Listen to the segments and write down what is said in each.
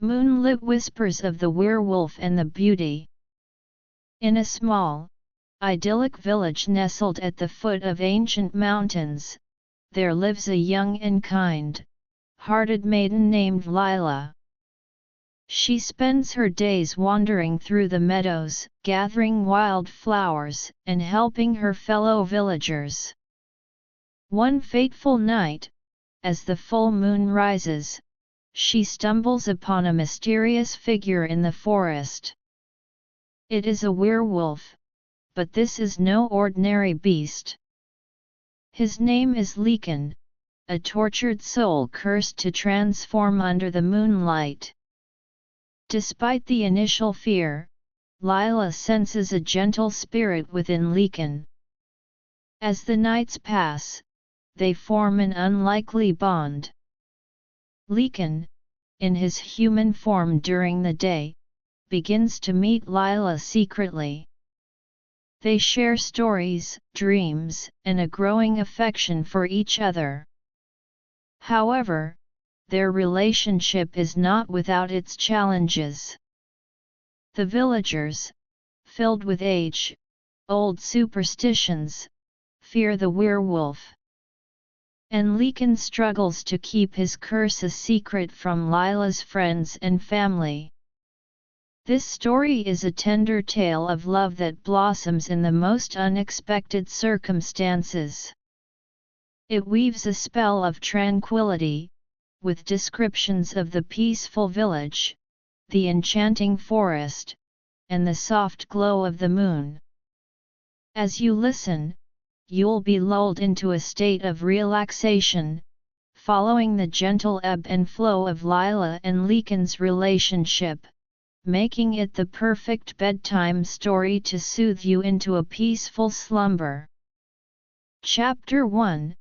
Moonlit whispers of the werewolf and the beauty. In a small, idyllic village nestled at the foot of ancient mountains, there lives a young and kind-hearted maiden named Lila. She spends her days wandering through the meadows, gathering wildflowers, and helping her fellow villagers. One fateful night, as the full moon rises, she stumbles upon a mysterious figure in the forest. It is a werewolf, but this is no ordinary beast. His name is Lycan, a tortured soul cursed to transform under the moonlight. Despite the initial fear, Lila senses a gentle spirit within Lycan. As the nights pass, they form an unlikely bond. Lycan, in his human form during the day, begins to meet Lila secretly. They share stories, dreams, and a growing affection for each other. However, their relationship is not without its challenges. The villagers, filled with age-old superstitions, fear the werewolf. And Lycan struggles to keep his curse a secret from Lila's friends and family. This story is a tender tale of love that blossoms in the most unexpected circumstances. It weaves a spell of tranquility, with descriptions of the peaceful village, the enchanting forest, and the soft glow of the moon. As you listen, you'll be lulled into a state of relaxation, following the gentle ebb and flow of Lila and Lycan's relationship, making it the perfect bedtime story to soothe you into a peaceful slumber. Chapter 1: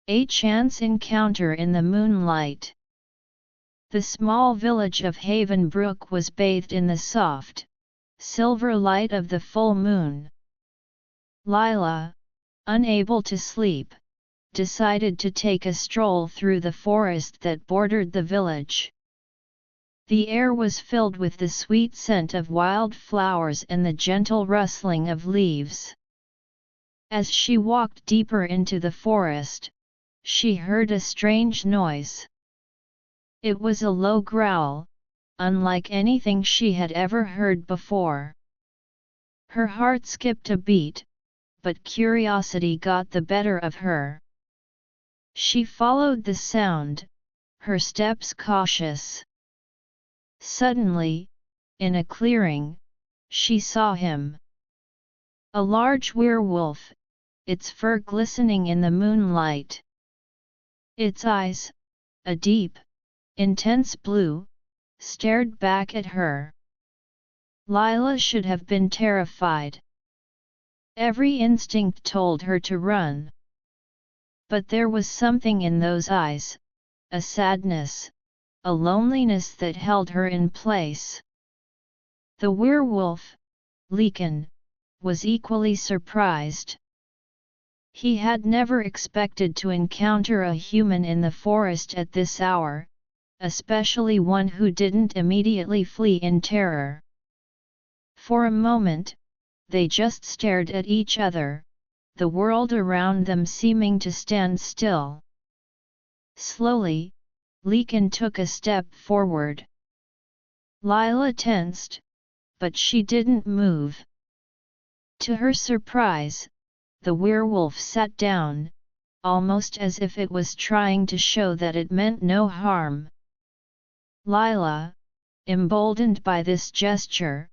A Chance Encounter in the Moonlight. The small village of Haven Brook was bathed in the soft, silver light of the full moon. Lila, unable to sleep, decided to take a stroll through the forest that bordered the village. The air was filled with the sweet scent of wildflowers and the gentle rustling of leaves. As she walked deeper into the forest, she heard a strange noise. It was a low growl, unlike anything she had ever heard before. Her heart skipped a beat, but curiosity got the better of her. She followed the sound, her steps cautious. Suddenly, in a clearing, she saw him. A large werewolf, its fur glistening in the moonlight. Its eyes, a deep, intense blue, stared back at her. Lila should have been terrified. Every instinct told her to run. But there was something in those eyes, a sadness, a loneliness that held her in place. The werewolf, Lycan, was equally surprised. He had never expected to encounter a human in the forest at this hour, especially one who didn't immediately flee in terror. For a moment, they just stared at each other, the world around them seeming to stand still. Slowly, Lycan took a step forward. Lila tensed, but she didn't move. To her surprise, the werewolf sat down, almost as if it was trying to show that it meant no harm. Lila, emboldened by this gesture,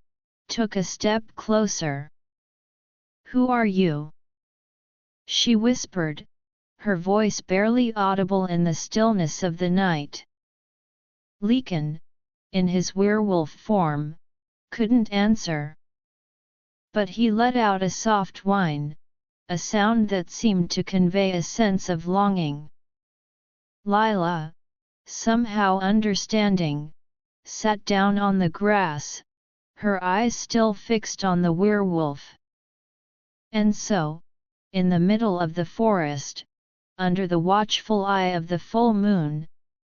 took a step closer. "Who are you?" she whispered, her voice barely audible in the stillness of the night. Lycan, in his werewolf form, couldn't answer. But he let out a soft whine, a sound that seemed to convey a sense of longing. Lila, somehow understanding, sat down on the grass, her eyes still fixed on the werewolf. And so, in the middle of the forest, under the watchful eye of the full moon,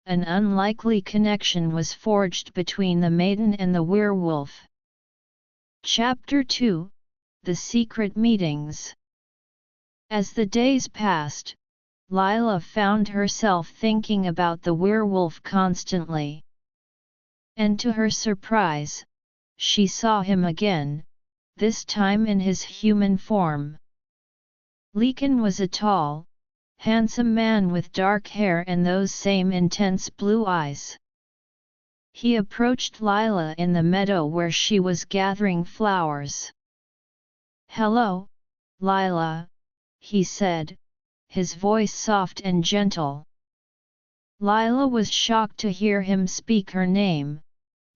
an unlikely connection was forged between the maiden and the werewolf. Chapter 2: The Secret Meetings. As the days passed, Lila found herself thinking about the werewolf constantly. And to her surprise, she saw him again, this time in his human form. Lycan was a tall, handsome man with dark hair and those same intense blue eyes. He approached Lila in the meadow where she was gathering flowers. "Hello, Lila," he said, his voice soft and gentle. Lila was shocked to hear him speak her name,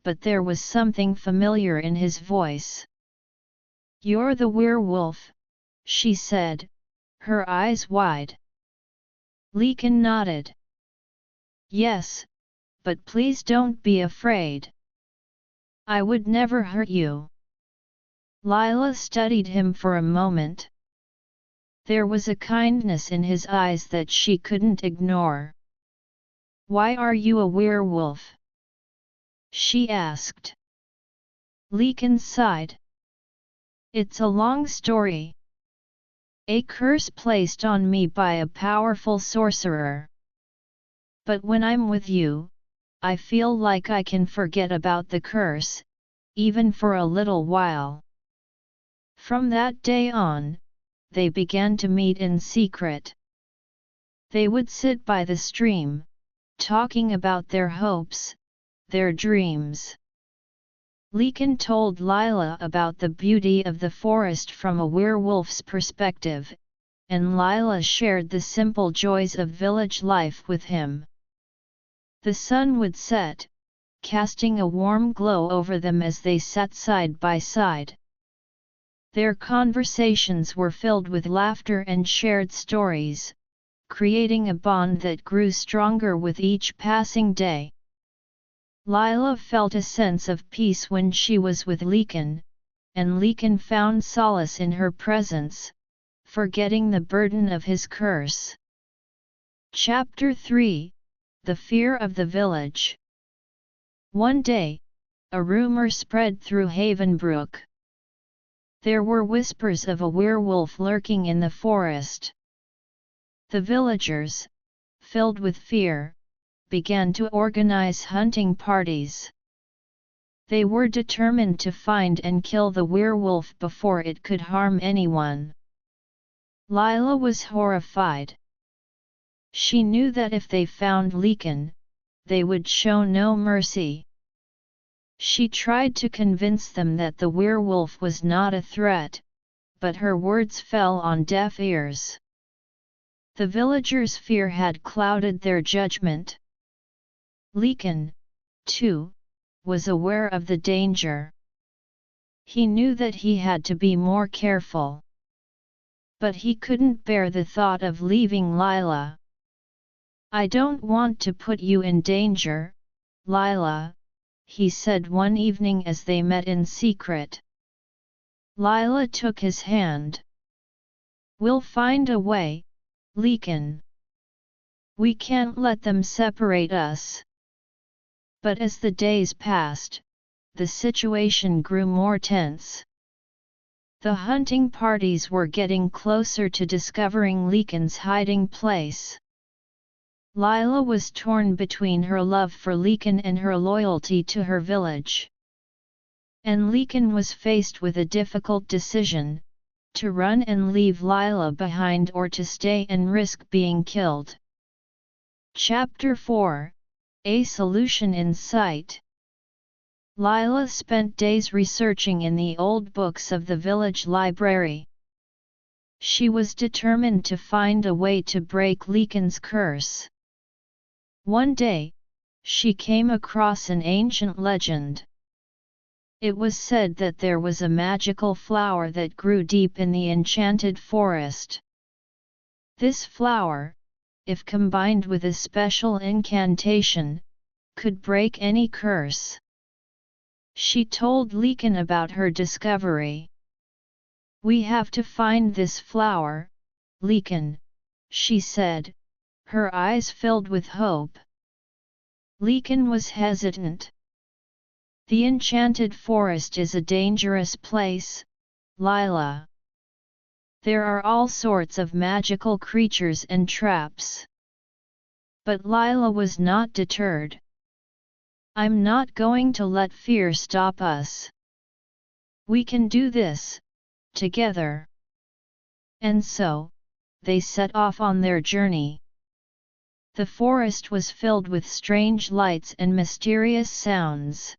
but there was something familiar in his voice. "You're the werewolf," she said, her eyes wide. Lycan nodded. "Yes, but please don't be afraid. I would never hurt you." Lila studied him for a moment. There was a kindness in his eyes that she couldn't ignore. "Why are you a werewolf?" she asked. Lycan sighed. "It's a long story. A curse placed on me by a powerful sorcerer. But when I'm with you, I feel like I can forget about the curse, even for a little while." From that day on, they began to meet in secret. They would sit by the stream, talking about their hopes, their dreams. Lycan told Lila about the beauty of the forest from a werewolf's perspective, and Lila shared the simple joys of village life with him. The sun would set, casting a warm glow over them as they sat side by side. Their conversations were filled with laughter and shared stories, creating a bond that grew stronger with each passing day. Lila felt a sense of peace when she was with Lycan, and Lycan found solace in her presence, forgetting the burden of his curse. Chapter 3: The Fear of the Village. One day, a rumor spread through Havenbrook. There were whispers of a werewolf lurking in the forest. The villagers, filled with fear, began to organize hunting parties. They were determined to find and kill the werewolf before it could harm anyone. Lila was horrified. She knew that if they found Lycan, they would show no mercy. She tried to convince them that the werewolf was not a threat, but her words fell on deaf ears. The villagers' fear had clouded their judgment. Lycan, too, was aware of the danger. He knew that he had to be more careful. But he couldn't bear the thought of leaving Lila. "I don't want to put you in danger, Lila," he said one evening as they met in secret. Lila took his hand. "We'll find a way, Lycan. We can't let them separate us." But as the days passed, the situation grew more tense. The hunting parties were getting closer to discovering Lycan's hiding place. Lila was torn between her love for Lycan and her loyalty to her village. And Lycan was faced with a difficult decision: to run and leave Lila behind or to stay and risk being killed. Chapter 4: A Solution in Sight. Lila spent days researching in the old books of the village library. She was determined to find a way to break Lycan's curse. One day, she came across an ancient legend. It was said that there was a magical flower that grew deep in the enchanted forest. This flower, if combined with a special incantation, could break any curse. She told Lycan about her discovery. "We have to find this flower, Lycan," she said, her eyes filled with hope. Lycan was hesitant. The enchanted forest is a dangerous place, Lila. There are all sorts of magical creatures and traps. But Lila was not deterred. I'm not going to let fear stop us. We can do this, together. And so, they set off on their journey. The forest was filled with strange lights and mysterious sounds.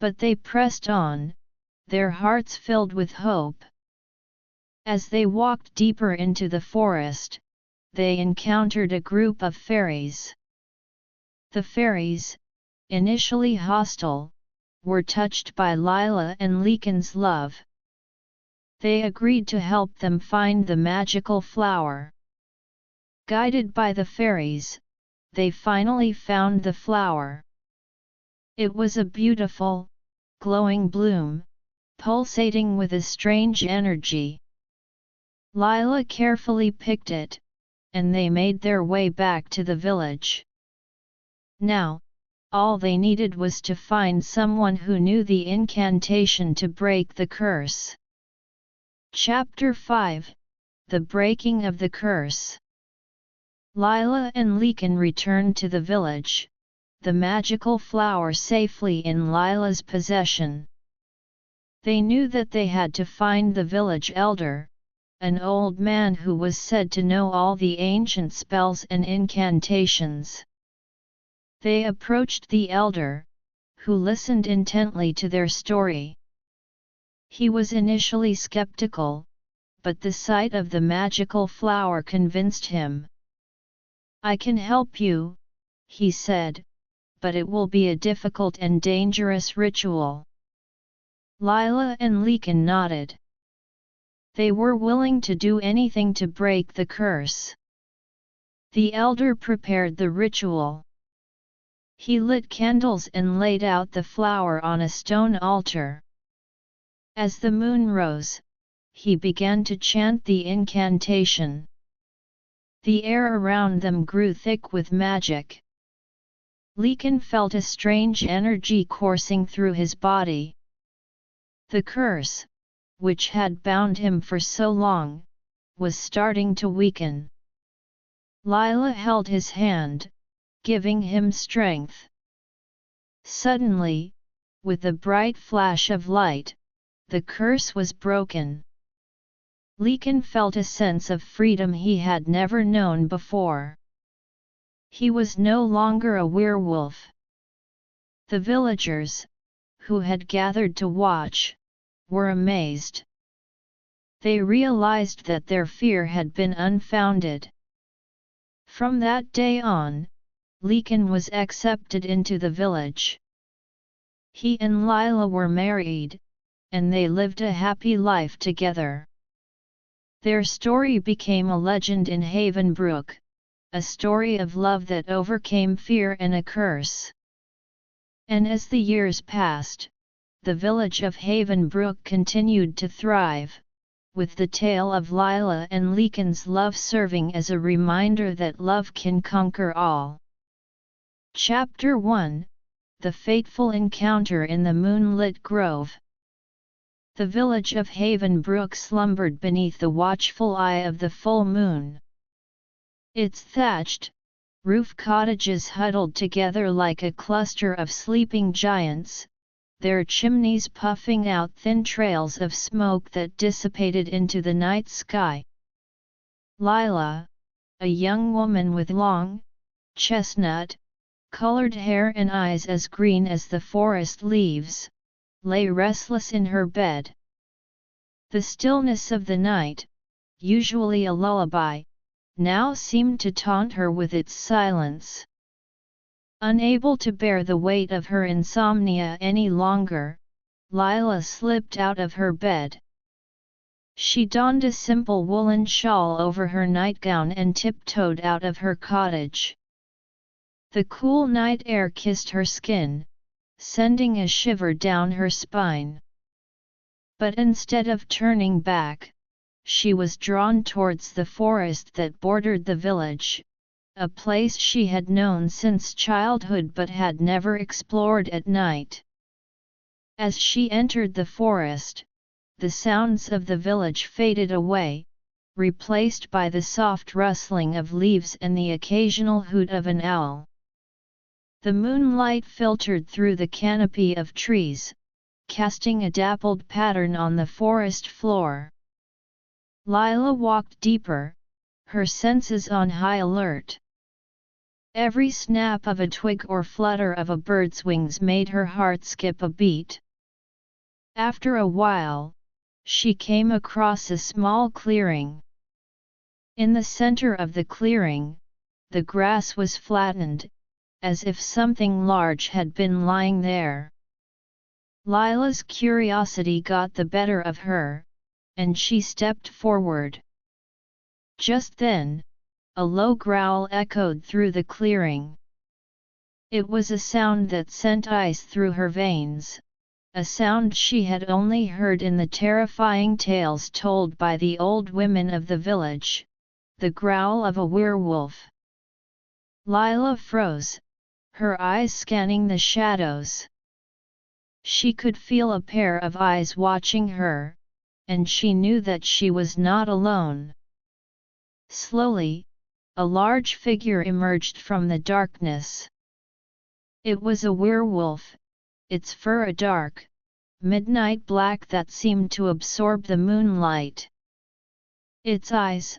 But they pressed on, their hearts filled with hope. As they walked deeper into the forest, they encountered a group of fairies. The fairies, initially hostile, were touched by Lila and Lycan's love. They agreed to help them find the magical flower. Guided by the fairies, they finally found the flower. It was a beautiful, glowing bloom, pulsating with a strange energy. Lila carefully picked it, and they made their way back to the village. Now, all they needed was to find someone who knew the incantation to break the curse. Chapter 5 The Breaking of the Curse. Lila and Lycan returned to the village, the magical flower safely in Lila's possession. They knew that they had to find the village elder, an old man who was said to know all the ancient spells and incantations. They approached the elder, who listened intently to their story. He was initially skeptical, but the sight of the magical flower convinced him. "I can help you," he said, "but it will be a difficult and dangerous ritual." Lila and Lycan nodded. They were willing to do anything to break the curse. The elder prepared the ritual. He lit candles and laid out the flower on a stone altar. As the moon rose, he began to chant the incantation. The air around them grew thick with magic. Lycan felt a strange energy coursing through his body. The curse, which had bound him for so long, was starting to weaken. Lila held his hand, giving him strength. Suddenly, with a bright flash of light, the curse was broken. Lycan felt a sense of freedom he had never known before. He was no longer a werewolf. The villagers, who had gathered to watch, were amazed. They realized that their fear had been unfounded. From that day on, Lycan was accepted into the village. He and Lila were married, and they lived a happy life together. Their story became a legend in Havenbrook, a story of love that overcame fear and a curse. And as the years passed, the village of Havenbrook continued to thrive, with the tale of Lila and Lycan's love serving as a reminder that love can conquer all. Chapter 1 The Fateful Encounter in the Moonlit Grove. The village of Havenbrook slumbered beneath the watchful eye of the full moon. Its thatched, roof cottages huddled together like a cluster of sleeping giants, their chimneys puffing out thin trails of smoke that dissipated into the night sky. Lila, a young woman with long, chestnut-colored hair and eyes as green as the forest leaves, lay restless in her bed. The stillness of the night, usually a lullaby, now seemed to taunt her with its silence. Unable to bear the weight of her insomnia any longer, Lila slipped out of her bed. She donned a simple woolen shawl over her nightgown and tiptoed out of her cottage. The cool night air kissed her skin, sending a shiver down her spine. But instead of turning back, she was drawn towards the forest that bordered the village, a place she had known since childhood but had never explored at night. As she entered the forest, the sounds of the village faded away, replaced by the soft rustling of leaves and the occasional hoot of an owl. The moonlight filtered through the canopy of trees, casting a dappled pattern on the forest floor. Lila walked deeper, her senses on high alert. Every snap of a twig or flutter of a bird's wings made her heart skip a beat. After a while, she came across a small clearing. In the center of the clearing, the grass was flattened, as if something large had been lying there. Lila's curiosity got the better of her, and she stepped forward. Just then, a low growl echoed through the clearing. It was a sound that sent ice through her veins, a sound she had only heard in the terrifying tales told by the old women of the village, the growl of a werewolf. Lila froze, her eyes scanning the shadows. She could feel a pair of eyes watching her, and she knew that she was not alone. Slowly, a large figure emerged from the darkness. It was a werewolf, its fur a dark, midnight black that seemed to absorb the moonlight. Its eyes,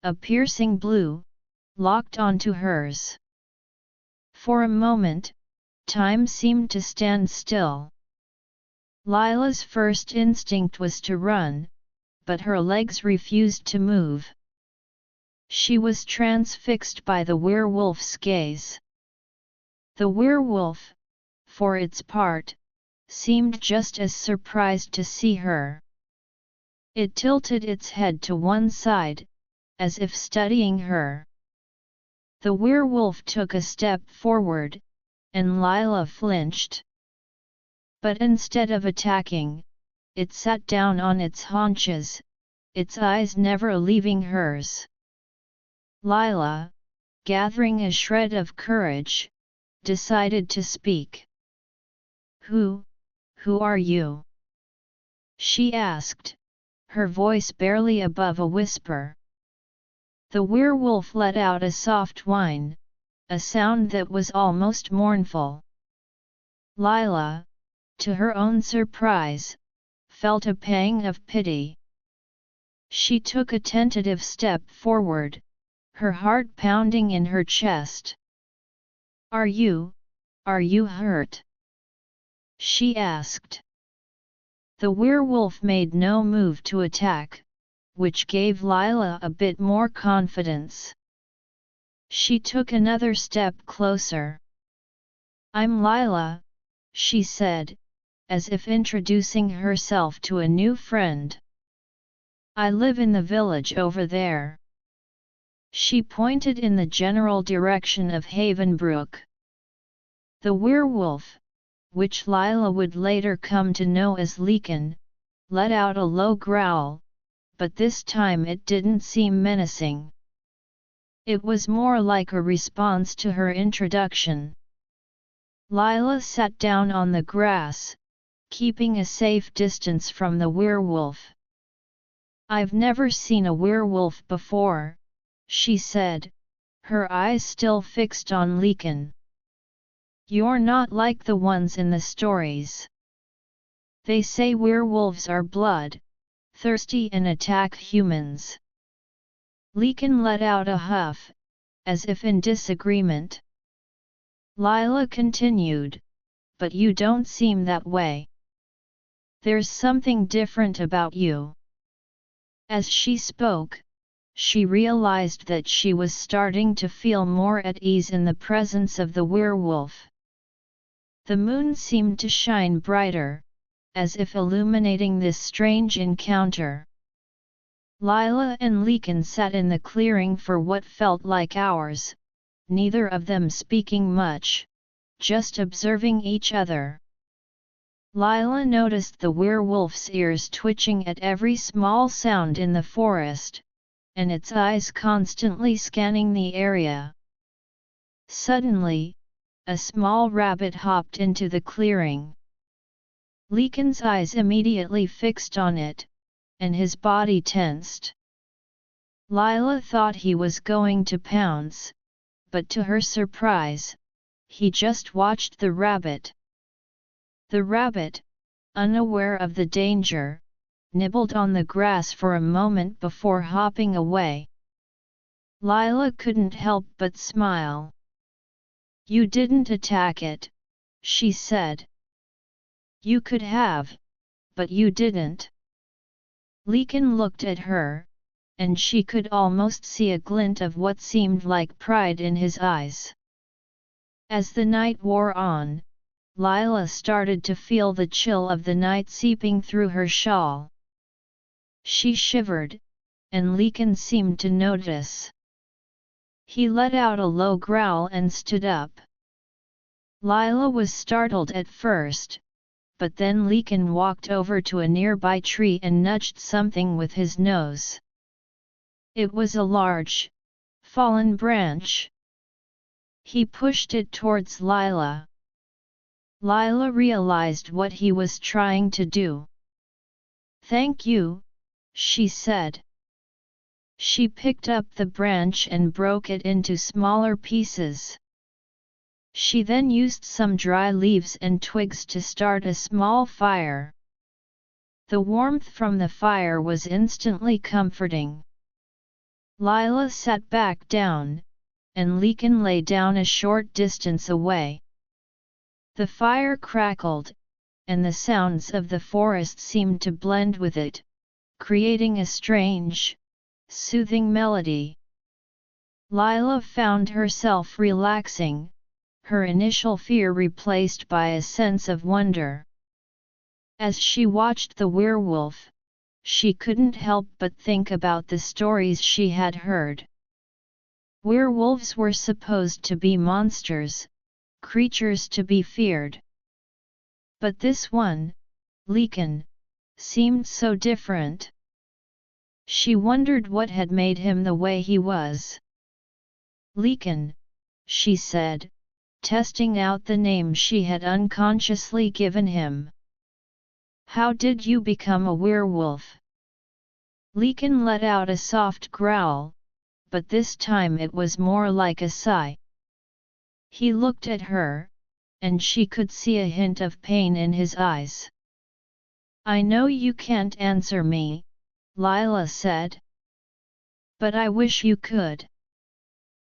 a piercing blue, locked onto hers. For a moment, time seemed to stand still. Lila's first instinct was to run, but her legs refused to move. She was transfixed by the werewolf's gaze. The werewolf, for its part, seemed just as surprised to see her. It tilted its head to one side, as if studying her. The werewolf took a step forward, and Lila flinched. But instead of attacking, it sat down on its haunches, its eyes never leaving hers. Lila, gathering a shred of courage, decided to speak. Who are you?" she asked, her voice barely above a whisper. The werewolf let out a soft whine, a sound that was almost mournful. Lila, to her own surprise, felt a pang of pity. She took a tentative step forward, her heart pounding in her chest. Are you hurt?" she asked. The werewolf made no move to attack, which gave Lila a bit more confidence. She took another step closer. "I'm Lila," she said, as if introducing herself to a new friend. "I live in the village over there." She pointed in the general direction of Havenbrook. The werewolf, which Lila would later come to know as Lycan, let out a low growl, but this time it didn't seem menacing. It was more like a response to her introduction. Lila sat down on the grass, keeping a safe distance from the werewolf. "I've never seen a werewolf before," she said, her eyes still fixed on Lycan. "You're not like the ones in the stories. They say werewolves are blood-thirsty and attack humans." Lycan let out a huff, as if in disagreement. Lila continued, "But you don't seem that way. There's something different about you." As she spoke, she realized that she was starting to feel more at ease in the presence of the werewolf. The moon seemed to shine brighter, as if illuminating this strange encounter. Lila and Lycan sat in the clearing for what felt like hours, neither of them speaking much, just observing each other. Lila noticed the werewolf's ears twitching at every small sound in the forest, and its eyes constantly scanning the area. Suddenly, a small rabbit hopped into the clearing. Lycan's eyes immediately fixed on it, and his body tensed. Lila thought he was going to pounce, but to her surprise, he just watched the rabbit. The rabbit, unaware of the danger, nibbled on the grass for a moment before hopping away. Lila couldn't help but smile. "You didn't attack it," she said. "You could have, but you didn't." Lycan looked at her, and she could almost see a glint of what seemed like pride in his eyes. As the night wore on, Lila started to feel the chill of the night seeping through her shawl. She shivered, and Lycan seemed to notice. He let out a low growl and stood up. Lila was startled at first, but then Lycan walked over to a nearby tree and nudged something with his nose. It was a large, fallen branch. He pushed it towards Lila. Lila realized what he was trying to do. "Thank you," she said. She picked up the branch and broke it into smaller pieces. She then used some dry leaves and twigs to start a small fire. The warmth from the fire was instantly comforting. Lila sat back down, and Lycan lay down a short distance away. The fire crackled, and the sounds of the forest seemed to blend with it, creating a strange, soothing melody. Lila found herself relaxing, her initial fear replaced by a sense of wonder. As she watched the werewolf, she couldn't help but think about the stories she had heard. Werewolves were supposed to be monsters, creatures to be feared. But this one, Lycan, seemed so different. She wondered what had made him the way he was. "Lycan," she said, testing out the name she had unconsciously given him. "How did you become a werewolf?" Lycan let out a soft growl, but this time it was more like a sigh. He looked at her, and she could see a hint of pain in his eyes. "I know you can't answer me," Lila said. "But I wish you could.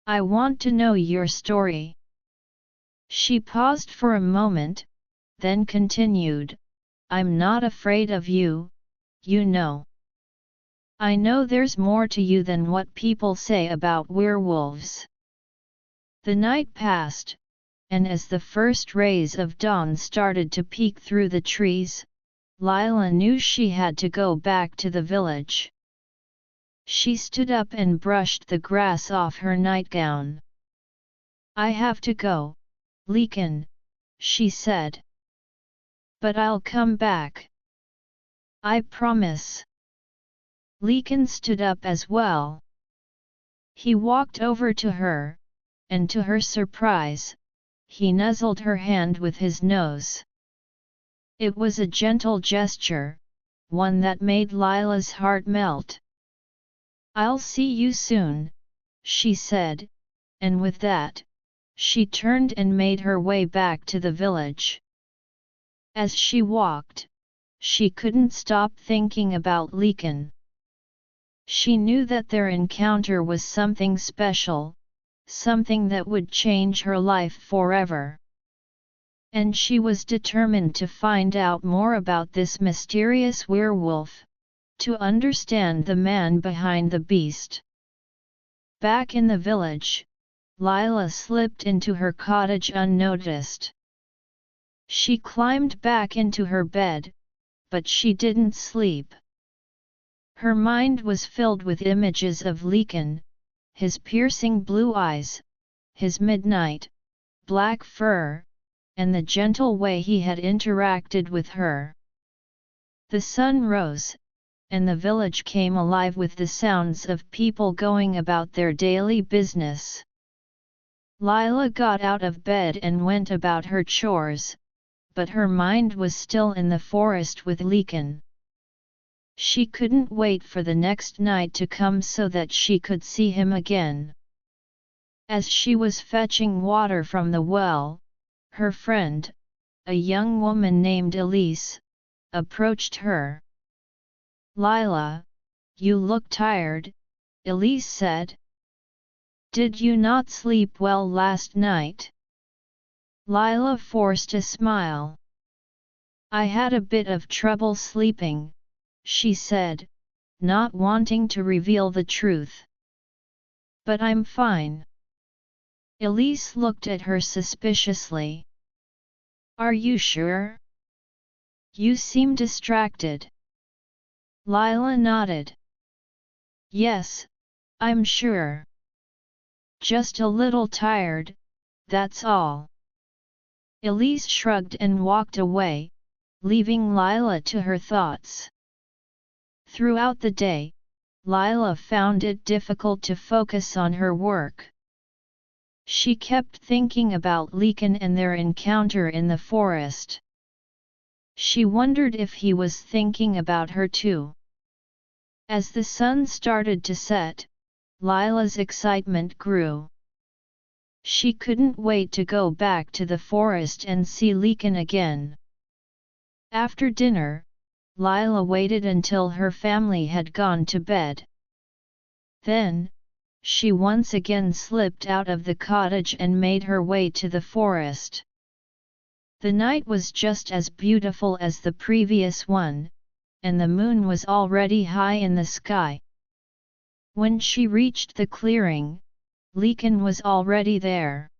I want to know your story." She paused for a moment, then continued, "I'm not afraid of you, you know. I know there's more to you than what people say about werewolves." The night passed, and as the first rays of dawn started to peek through the trees, Lila knew she had to go back to the village. She stood up and brushed the grass off her nightgown. "I have to go, Lycan," she said. "But I'll come back. I promise." Lycan stood up as well. He walked over to her, and to her surprise, he nuzzled her hand with his nose. It was a gentle gesture, one that made Lila's heart melt. "I'll see you soon," she said, and with that, she turned and made her way back to the village. As she walked, she couldn't stop thinking about Lycan. She knew that their encounter was something special, something that would change her life forever. And she was determined to find out more about this mysterious werewolf, to understand the man behind the beast. Back in the village, Lila slipped into her cottage unnoticed. She climbed back into her bed, but she didn't sleep. Her mind was filled with images of Lycan, his piercing blue eyes, his midnight, black fur, and the gentle way he had interacted with her. The sun rose, and the village came alive with the sounds of people going about their daily business. Lila got out of bed and went about her chores, but her mind was still in the forest with Lycan. She couldn't wait for the next night to come so that she could see him again. As she was fetching water from the well, her friend, a young woman named Elise, approached her. "Lila, you look tired," Elise said. "Did you not sleep well last night?" Lila forced a smile. "I had a bit of trouble sleeping," she said, not wanting to reveal the truth. "But I'm fine." Elise looked at her suspiciously. "Are you sure? You seem distracted." Lila nodded. "Yes, I'm sure. Just a little tired, that's all." Elise shrugged and walked away, leaving Lila to her thoughts. Throughout the day, Lila found it difficult to focus on her work. She kept thinking about Lycan and their encounter in the forest. She wondered if he was thinking about her too. As the sun started to set, Lila's excitement grew. She couldn't wait to go back to the forest and see Lycan again. After dinner, Lila waited until her family had gone to bed. Then, she once again slipped out of the cottage and made her way to the forest. The night was just as beautiful as the previous one, and the moon was already high in the sky. When she reached the clearing, Lycan was already there.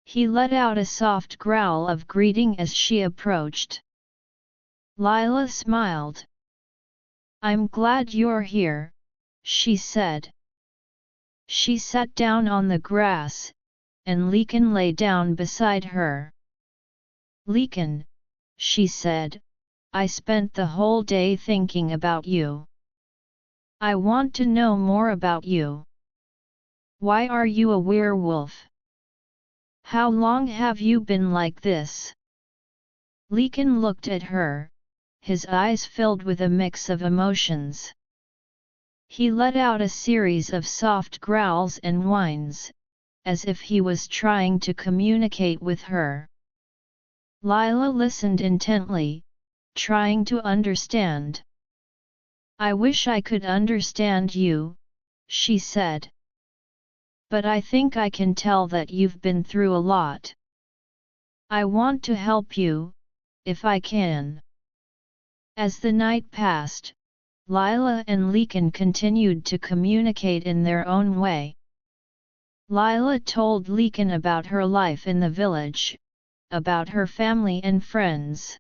He let out a soft growl of greeting as she approached. Lila smiled. "I'm glad you're here," she said. She sat down on the grass, and Lycan lay down beside her. "Lycan," she said, "I spent the whole day thinking about you. I want to know more about you. Why are you a werewolf? How long have you been like this?" Lycan looked at her, his eyes filled with a mix of emotions. He let out a series of soft growls and whines, as if he was trying to communicate with her. Lila listened intently, trying to understand. "I wish I could understand you," she said. "But I think I can tell that you've been through a lot. I want to help you, if I can." As the night passed, Lila and Lycan continued to communicate in their own way. Lila told Lycan about her life in the village, about her family and friends.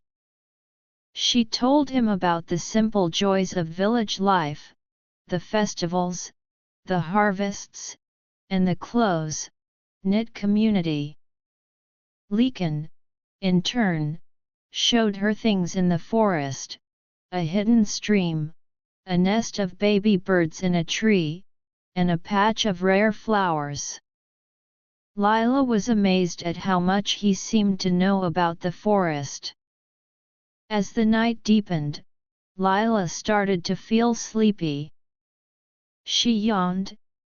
She told him about the simple joys of village life, the festivals, the harvests, and the close-knit community. Lycan, in turn, showed her things in the forest, a hidden stream, a nest of baby birds in a tree, and a patch of rare flowers. Lila was amazed at how much he seemed to know about the forest. As the night deepened, Lila started to feel sleepy. She yawned,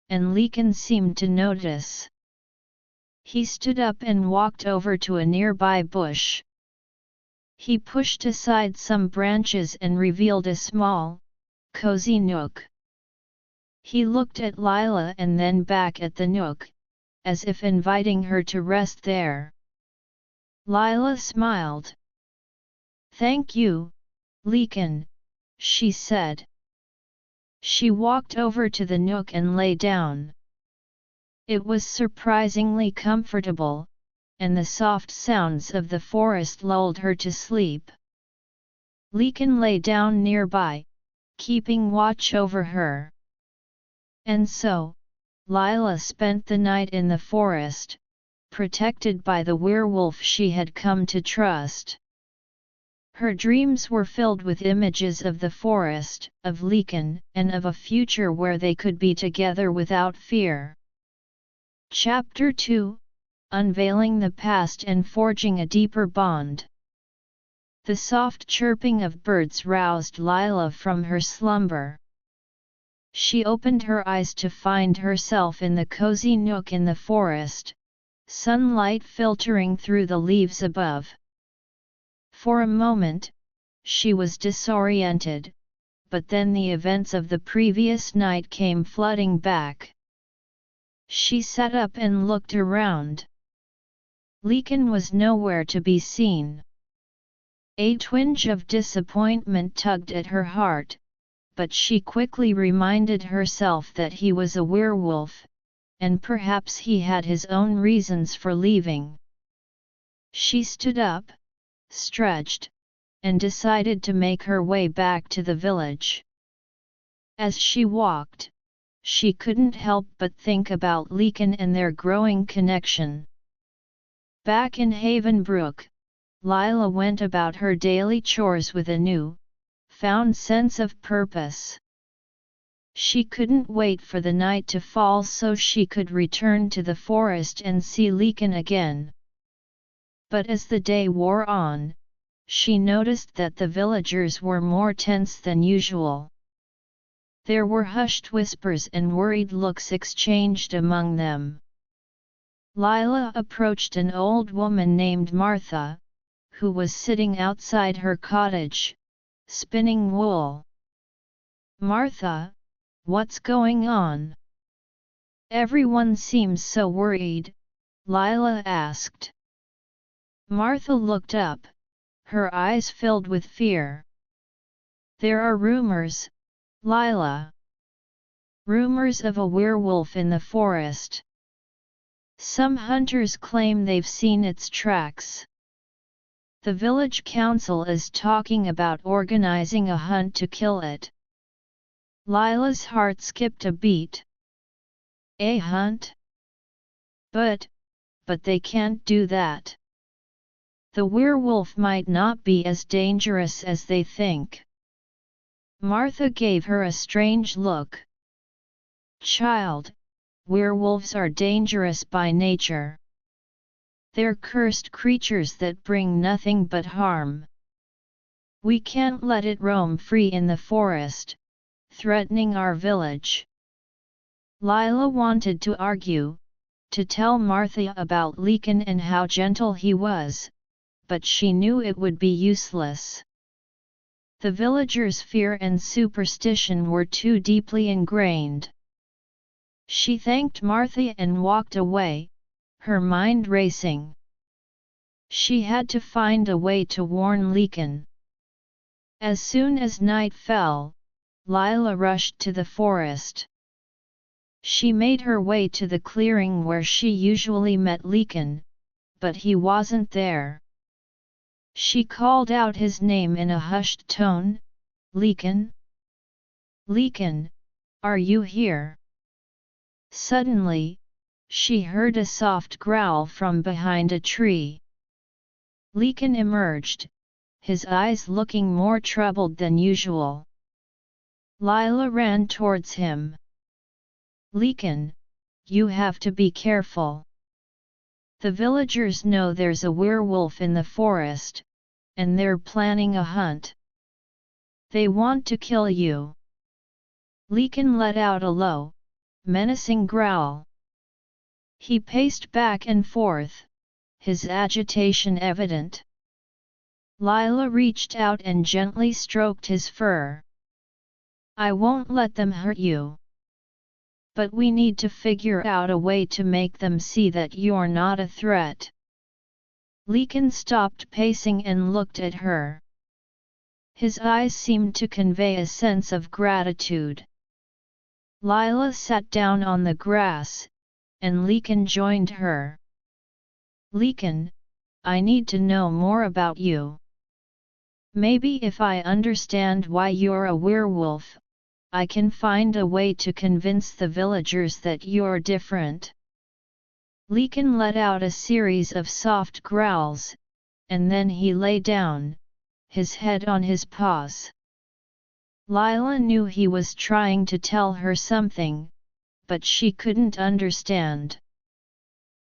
and Lycan seemed to notice. He stood up and walked over to a nearby bush. He pushed aside some branches and revealed a small, cozy nook. He looked at Lila and then back at the nook, as if inviting her to rest there. Lila smiled. "Thank you, Lycan," she said. She walked over to the nook and lay down. It was surprisingly comfortable, and the soft sounds of the forest lulled her to sleep. Lycan lay down nearby, keeping watch over her. And so, Lila spent the night in the forest, protected by the werewolf she had come to trust. Her dreams were filled with images of the forest, of Lycan, and of a future where they could be together without fear. Chapter 2, Unveiling the Past and Forging a Deeper Bond. The soft chirping of birds roused Lila from her slumber. She opened her eyes to find herself in the cozy nook in the forest, sunlight filtering through the leaves above. For a moment, she was disoriented, but then the events of the previous night came flooding back. She sat up and looked around. Lycan was nowhere to be seen. A twinge of disappointment tugged at her heart, but she quickly reminded herself that he was a werewolf, and perhaps he had his own reasons for leaving. She stood up, stretched, and decided to make her way back to the village. As she walked, she couldn't help but think about Lycan and their growing connection. Back in Havenbrook, Lila went about her daily chores with a found sense of purpose. She couldn't wait for the night to fall so she could return to the forest and see Lycan again. But as the day wore on, she noticed that the villagers were more tense than usual. There were hushed whispers and worried looks exchanged among them. Lila approached an old woman named Martha, who was sitting outside her cottage, spinning wool. "Martha, what's going on? Everyone seems so worried," Lila asked. Martha looked up, her eyes filled with fear. "There are rumors, Lila. Rumors of a werewolf in the forest. Some hunters claim they've seen its tracks. The village council is talking about organizing a hunt to kill it." Lila's heart skipped a beat. "A hunt? But they can't do that. The werewolf might not be as dangerous as they think." Martha gave her a strange look. "Child, werewolves are dangerous by nature. They're cursed creatures that bring nothing but harm. We can't let it roam free in the forest, threatening our village." Lila wanted to argue, to tell Martha about Lycan and how gentle he was, but she knew it would be useless. The villagers' fear and superstition were too deeply ingrained. She thanked Martha and walked away, her mind racing. She had to find a way to warn Lycan. As soon as night fell, Lila rushed to the forest. She made her way to the clearing where she usually met Lycan, but he wasn't there. She called out his name in a hushed tone, "Lycan? Lycan, are you here?" Suddenly, she heard a soft growl from behind a tree. Lycan emerged, his eyes looking more troubled than usual. Lila ran towards him. "Lycan, you have to be careful. The villagers know there's a werewolf in the forest, and they're planning a hunt. They want to kill you." Lycan let out a low, menacing growl. He paced back and forth, his agitation evident. Lila reached out and gently stroked his fur. "I won't let them hurt you. But we need to figure out a way to make them see that you're not a threat." Lycan stopped pacing and looked at her. His eyes seemed to convey a sense of gratitude. Lila sat down on the grass, and Lycan joined her. "Lycan, I need to know more about you. Maybe if I understand why you're a werewolf, I can find a way to convince the villagers that you're different." Lycan let out a series of soft growls, and then he lay down, his head on his paws. Lila knew he was trying to tell her something, but she couldn't understand.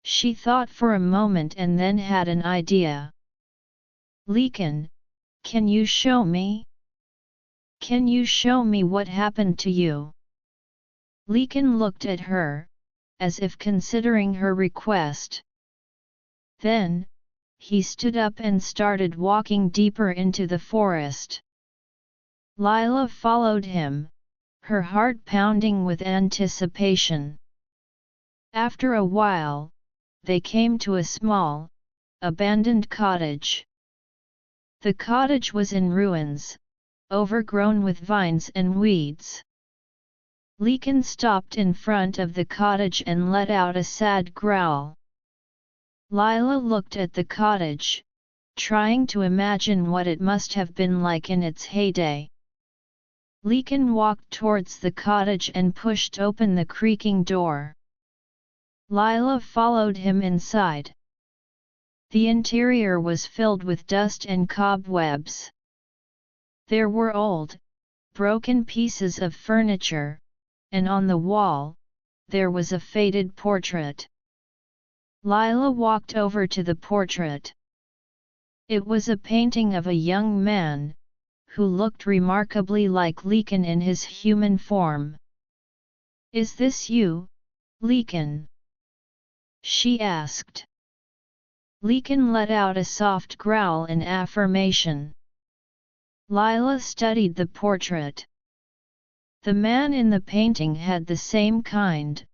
She thought for a moment and then had an idea. Lycan, can you show me? Can you show me what happened to you? Lycan looked at her, as if considering her request. Then, he stood up and started walking deeper into the forest. Lila followed him, her heart pounding with anticipation. After a while, they came to a small, abandoned cottage. The cottage was in ruins, overgrown with vines and weeds. Lycan stopped in front of the cottage and let out a sad growl. Lila looked at the cottage, trying to imagine what it must have been like in its heyday. Lycan walked towards the cottage and pushed open the creaking door. Lila followed him inside. The interior was filled with dust and cobwebs. There were old, broken pieces of furniture, and on the wall, there was a faded portrait. Lila walked over to the portrait. It was a painting of a young man, who looked remarkably like Lycan in his human form. "Is this you, Lycan?" she asked. Lycan let out a soft growl in affirmation. Lila studied the portrait. The man in the painting had the same kind,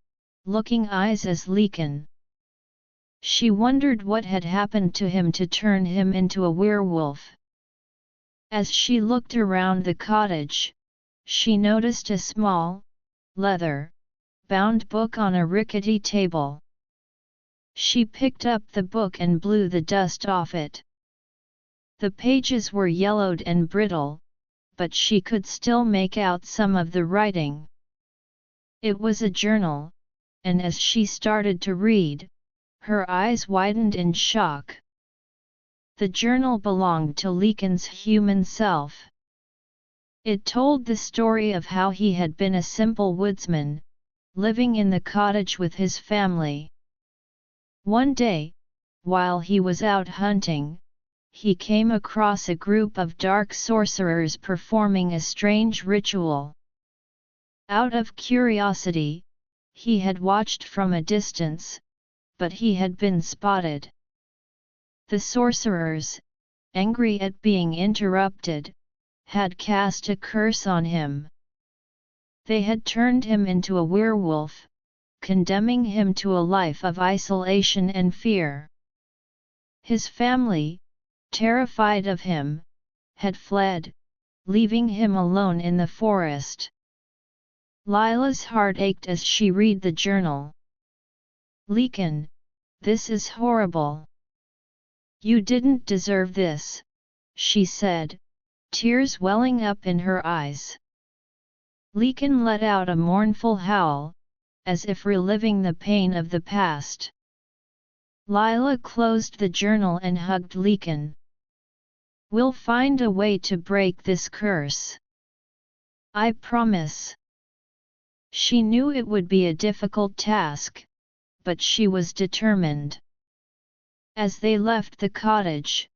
looking eyes as Lycan. She wondered what had happened to him to turn him into a werewolf. As she looked around the cottage, she noticed a small, leather-bound book on a rickety table. She picked up the book and blew the dust off it. The pages were yellowed and brittle, but she could still make out some of the writing. It was a journal, and as she started to read, her eyes widened in shock. The journal belonged to Lycan's human self. It told the story of how he had been a simple woodsman, living in the cottage with his family. One day, while he was out hunting, he came across a group of dark sorcerers performing a strange ritual. Out of curiosity, he had watched from a distance, but he had been spotted. The sorcerers, angry at being interrupted, had cast a curse on him. They had turned him into a werewolf, condemning him to a life of isolation and fear. His family, terrified of him, had fled, leaving him alone in the forest. Lila's heart ached as she read the journal. "Lycan, this is horrible. You didn't deserve this," she said, tears welling up in her eyes. Lycan let out a mournful howl, as if reliving the pain of the past. Lila closed the journal and hugged Lycan. "We'll find a way to break this curse. I promise." She knew it would be a difficult task, but she was determined. As they left the cottage,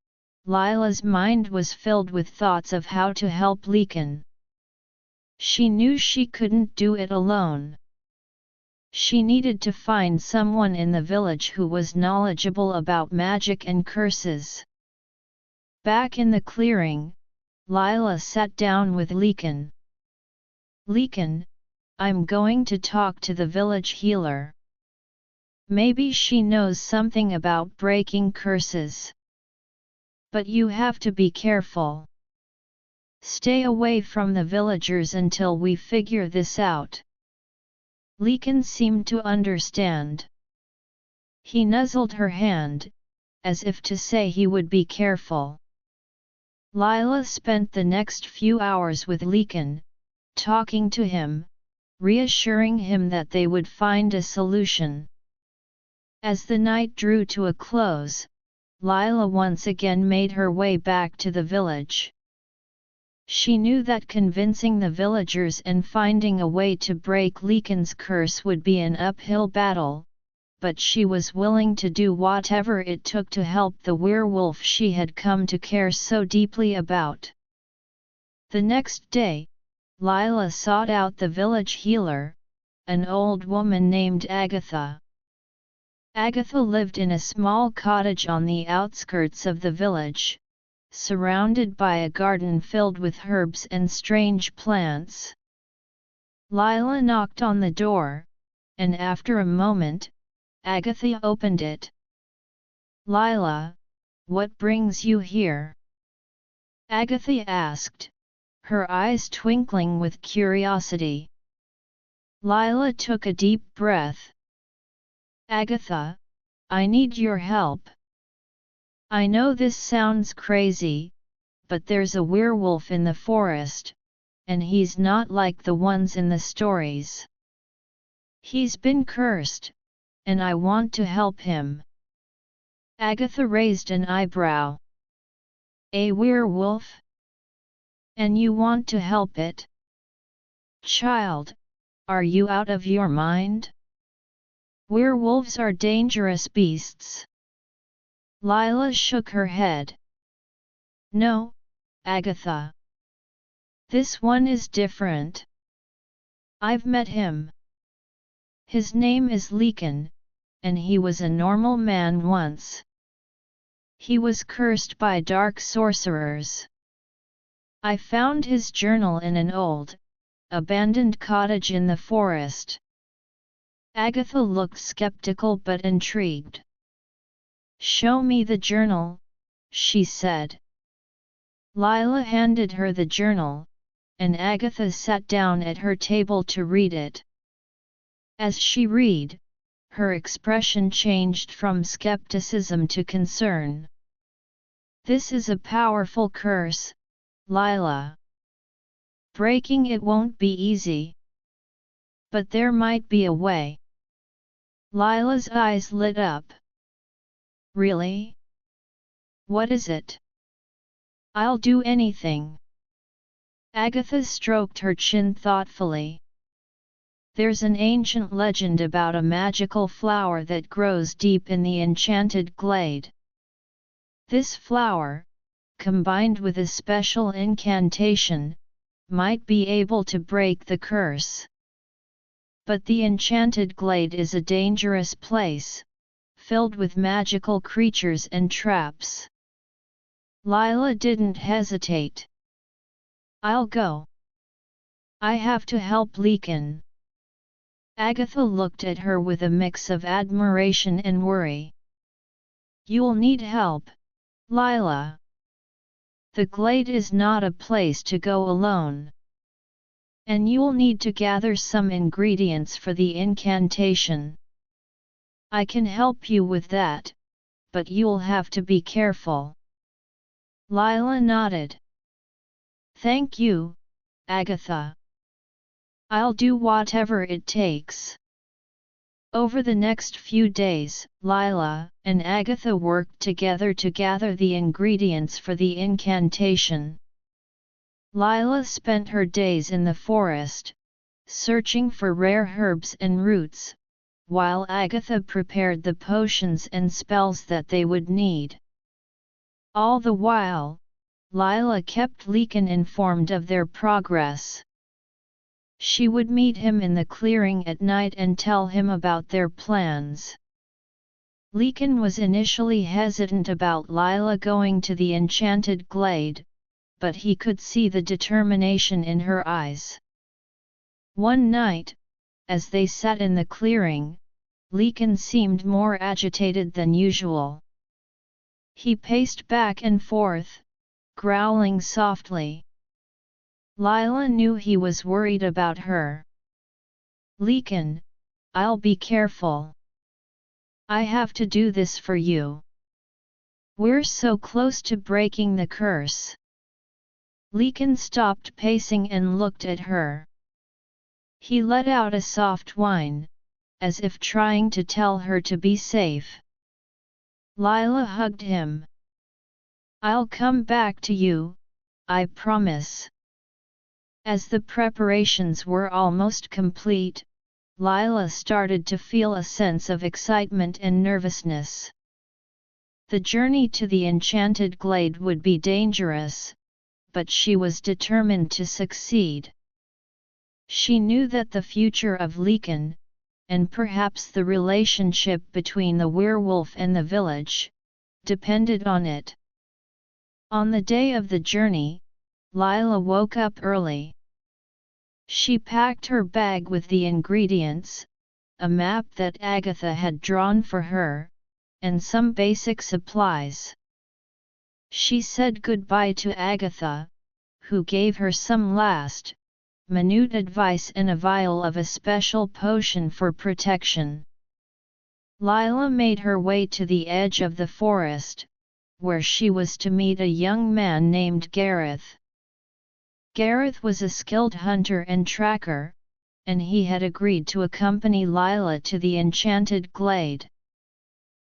Lila's mind was filled with thoughts of how to help Lycan. She knew she couldn't do it alone. She needed to find someone in the village who was knowledgeable about magic and curses. Back in the clearing, Lila sat down with Lycan. "Lycan, I'm going to talk to the village healer. Maybe she knows something about breaking curses. But you have to be careful. Stay away from the villagers until we figure this out." Lycan seemed to understand. He nuzzled her hand, as if to say he would be careful. Lila spent the next few hours with Lycan, talking to him, reassuring him that they would find a solution. As the night drew to a close, Lila once again made her way back to the village. She knew that convincing the villagers and finding a way to break Lycan's curse would be an uphill battle, but she was willing to do whatever it took to help the werewolf she had come to care so deeply about. The next day, Lila sought out the village healer, an old woman named Agatha. Agatha lived in a small cottage on the outskirts of the village, surrounded by a garden filled with herbs and strange plants. Lila knocked on the door, and after a moment, Agatha opened it. "Lila, what brings you here?" Agatha asked, her eyes twinkling with curiosity. Lila took a deep breath. "Agatha, I need your help. I know this sounds crazy, but there's a werewolf in the forest, and he's not like the ones in the stories. He's been cursed, and I want to help him." Agatha raised an eyebrow. "A werewolf? And you want to help it? Child, are you out of your mind? Werewolves are dangerous beasts." Lila shook her head. "No, Agatha. This one is different. I've met him. His name is Lycan, and he was a normal man once. He was cursed by dark sorcerers. I found his journal in an old, abandoned cottage in the forest." Agatha looked skeptical but intrigued. "Show me the journal," she said. Lila handed her the journal, and Agatha sat down at her table to read it. As she read, her expression changed from skepticism to concern. "This is a powerful curse, Lila. Breaking it won't be easy. But there might be a way." Lila's eyes lit up. "Really? What is it?" "I'll do anything." Agatha stroked her chin thoughtfully. "There's an ancient legend about a magical flower that grows deep in the enchanted glade. This flower, combined with a special incantation, might be able to break the curse. But the enchanted glade is a dangerous place, filled with magical creatures and traps." Lila didn't hesitate. "I'll go. I have to help Lycan." Agatha looked at her with a mix of admiration and worry. "You'll need help, Lila. The glade is not a place to go alone. And you'll need to gather some ingredients for the incantation. I can help you with that, but you'll have to be careful." Lila nodded. "Thank you, Agatha. I'll do whatever it takes." Over the next few days, Lila and Agatha worked together to gather the ingredients for the incantation. Lila spent her days in the forest, searching for rare herbs and roots, while Agatha prepared the potions and spells that they would need. All the while, Lila kept Lycan informed of their progress. She would meet him in the clearing at night and tell him about their plans. Lycan was initially hesitant about Lila going to the enchanted glade, but he could see the determination in her eyes. One night, as they sat in the clearing, Lycan seemed more agitated than usual. He paced back and forth, growling softly. Lila knew he was worried about her. "Lycan, I'll be careful. I have to do this for you. We're so close to breaking the curse." Lycan stopped pacing and looked at her. He let out a soft whine, as if trying to tell her to be safe. Lila hugged him. "I'll come back to you, I promise." As the preparations were almost complete, Lila started to feel a sense of excitement and nervousness. The journey to the enchanted glade would be dangerous, but she was determined to succeed. She knew that the future of Lycan, and perhaps the relationship between the werewolf and the village, depended on it. On the day of the journey, Lila woke up early. She packed her bag with the ingredients, a map that Agatha had drawn for her, and some basic supplies. She said goodbye to Agatha, who gave her some minute advice and a vial of a special potion for protection. Lila made her way to the edge of the forest, where she was to meet a young man named Gareth. Gareth was a skilled hunter and tracker, and he had agreed to accompany Lila to the enchanted glade.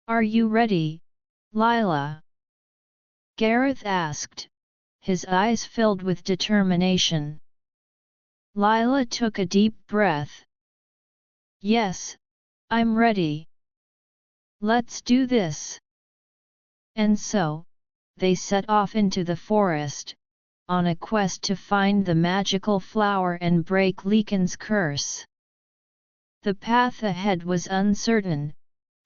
"Are you ready, Lila?" Gareth asked, his eyes filled with determination. Lila took a deep breath. "Yes, I'm ready. Let's do this." And so, they set off into the forest, on a quest to find the magical flower and break Lycan's curse. The path ahead was uncertain,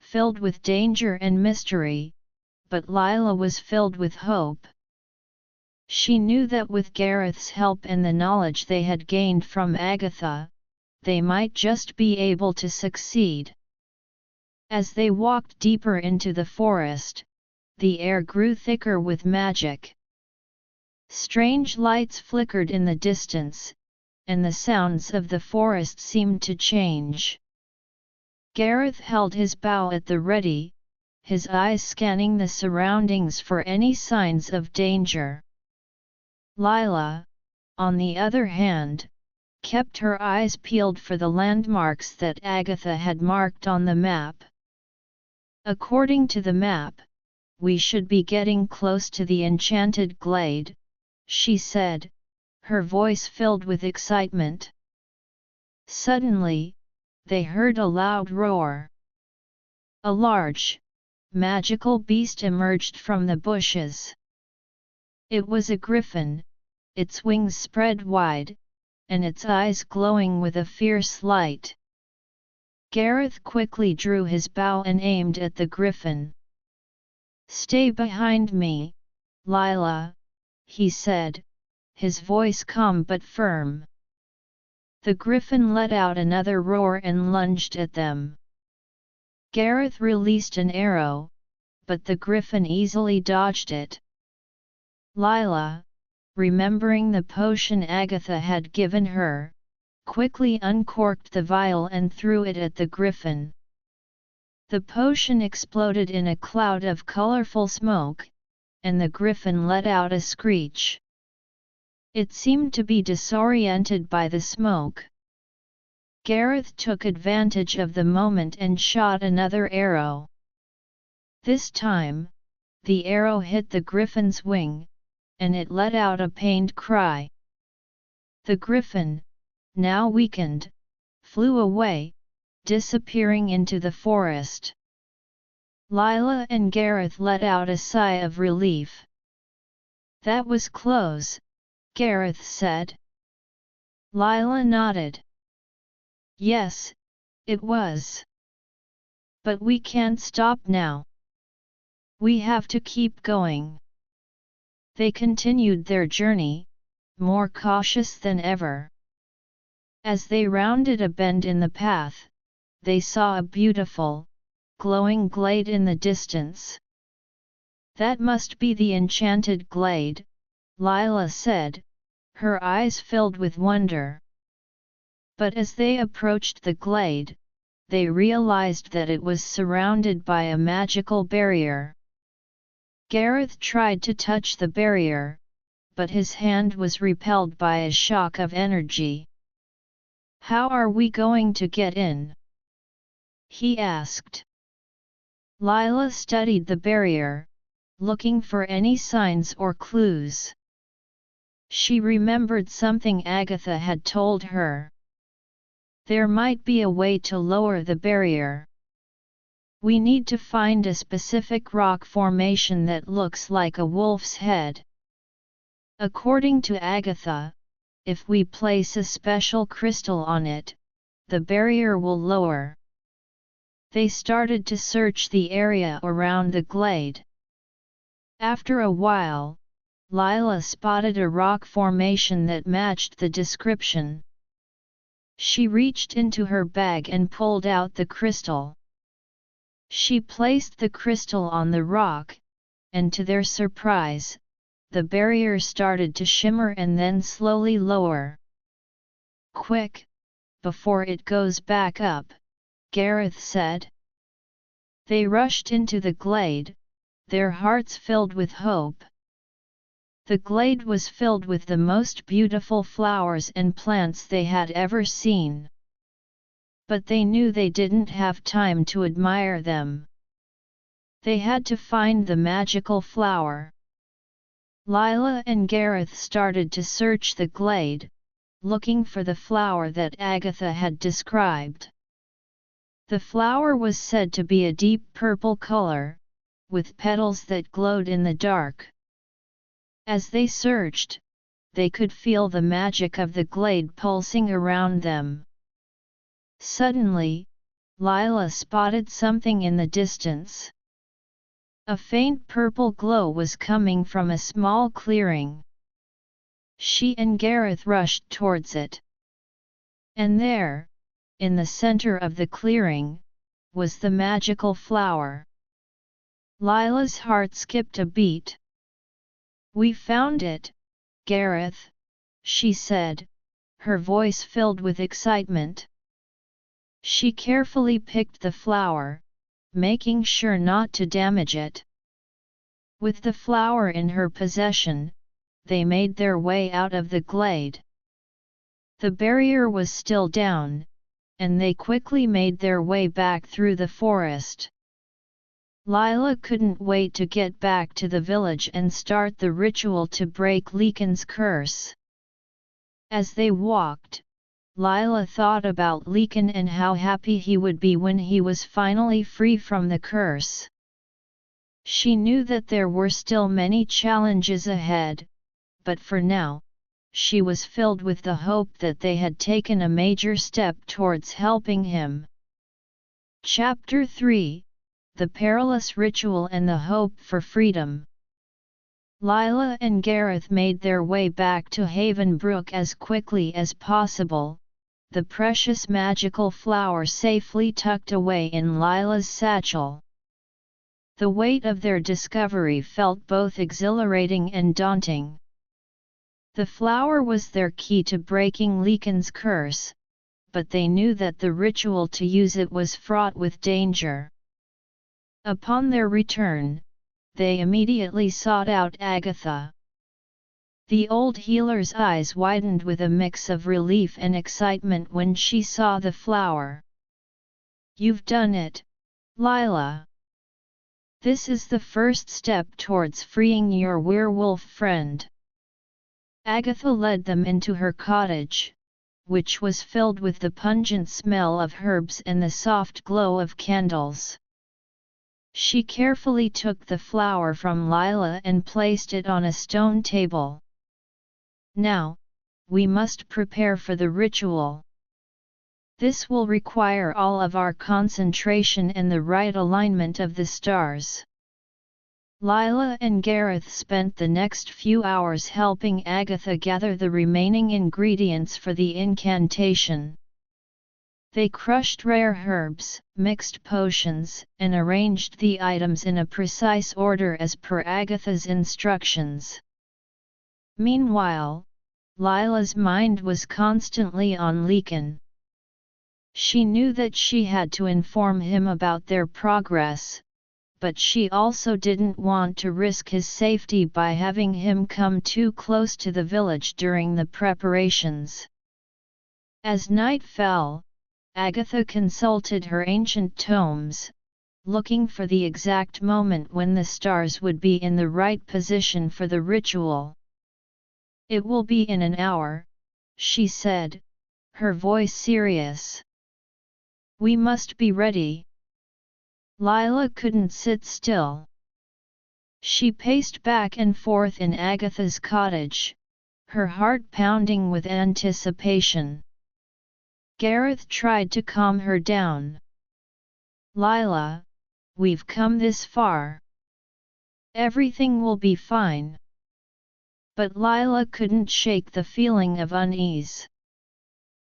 filled with danger and mystery, but Lila was filled with hope. She knew that with Gareth's help and the knowledge they had gained from Agatha, they might just be able to succeed. As they walked deeper into the forest, the air grew thicker with magic. Strange lights flickered in the distance, and the sounds of the forest seemed to change. Gareth held his bow at the ready, his eyes scanning the surroundings for any signs of danger. Lila, on the other hand, kept her eyes peeled for the landmarks that Agatha had marked on the map. "According to the map, we should be getting close to the enchanted glade," she said, her voice filled with excitement. Suddenly, they heard a loud roar. A large, magical beast emerged from the bushes. It was a griffin, its wings spread wide, and its eyes glowing with a fierce light. Gareth quickly drew his bow and aimed at the griffin. "Stay behind me, Lila," he said, his voice calm but firm. The griffin let out another roar and lunged at them. Gareth released an arrow, but the griffin easily dodged it. Lila, remembering the potion Agatha had given her, quickly uncorked the vial and threw it at the griffin. The potion exploded in a cloud of colorful smoke, and the griffin let out a screech. It seemed to be disoriented by the smoke. Gareth took advantage of the moment and shot another arrow. This time, the arrow hit the griffin's wing, and it let out a pained cry. The griffin, now weakened, flew away, disappearing into the forest. Lila and Gareth let out a sigh of relief. "That was close," Gareth said. Lila nodded. "Yes, it was. But we can't stop now. We have to keep going." They continued their journey, more cautious than ever. As they rounded a bend in the path, they saw a beautiful, glowing glade in the distance. "That must be the enchanted glade," Lila said, her eyes filled with wonder. But as they approached the glade, they realized that it was surrounded by a magical barrier. Gareth tried to touch the barrier, but his hand was repelled by a shock of energy. "How are we going to get in?" he asked. Lila studied the barrier, looking for any signs or clues. She remembered something Agatha had told her. There might be a way to lower the barrier. We need to find a specific rock formation that looks like a wolf's head. According to Agatha, if we place a special crystal on it, the barrier will lower. They started to search the area around the glade. After a while, Lila spotted a rock formation that matched the description. She reached into her bag and pulled out the crystal. She placed the crystal on the rock, and to their surprise, the barrier started to shimmer and then slowly lower. "Quick, before it goes back up," Gareth said. They rushed into the glade, their hearts filled with hope. The glade was filled with the most beautiful flowers and plants they had ever seen. But they knew they didn't have time to admire them. They had to find the magical flower. Lila and Gareth started to search the glade, looking for the flower that Agatha had described. The flower was said to be a deep purple color, with petals that glowed in the dark. As they searched, they could feel the magic of the glade pulsing around them. Suddenly, Lila spotted something in the distance. A faint purple glow was coming from a small clearing. She and Gareth rushed towards it. And there, in the center of the clearing, was the magical flower. Lila's heart skipped a beat. "We found it, Gareth," she said, her voice filled with excitement. She carefully picked the flower, making sure not to damage it. With the flower in her possession, they made their way out of the glade. The barrier was still down, and they quickly made their way back through the forest. Lila couldn't wait to get back to the village and start the ritual to break Lycan's curse. As they walked, Lila thought about Lycan and how happy he would be when he was finally free from the curse. She knew that there were still many challenges ahead, but for now, she was filled with the hope that they had taken a major step towards helping him. Chapter 3: The Perilous Ritual and the Hope for Freedom. Lila and Gareth made their way back to Haven Brook as quickly as possible, the precious magical flower safely tucked away in Lila's satchel. The weight of their discovery felt both exhilarating and daunting. The flower was their key to breaking Lycan's curse, but they knew that the ritual to use it was fraught with danger. Upon their return, they immediately sought out Agatha. The old healer's eyes widened with a mix of relief and excitement when she saw the flower. "You've done it, Lila. This is the first step towards freeing your werewolf friend." Agatha led them into her cottage, which was filled with the pungent smell of herbs and the soft glow of candles. She carefully took the flower from Lila and placed it on a stone table. "Now, we must prepare for the ritual. This will require all of our concentration and the right alignment of the stars." Lila and Gareth spent the next few hours helping Agatha gather the remaining ingredients for the incantation. They crushed rare herbs, mixed potions, and arranged the items in a precise order as per Agatha's instructions. Meanwhile, Lila's mind was constantly on Lycan. She knew that she had to inform him about their progress, but she also didn't want to risk his safety by having him come too close to the village during the preparations. As night fell, Agatha consulted her ancient tomes, looking for the exact moment when the stars would be in the right position for the ritual. "It will be in an hour," she said, her voice serious. "We must be ready." Lila couldn't sit still. She paced back and forth in Agatha's cottage, her heart pounding with anticipation. Gareth tried to calm her down. "Lila, we've come this far. Everything will be fine." But Lila couldn't shake the feeling of unease.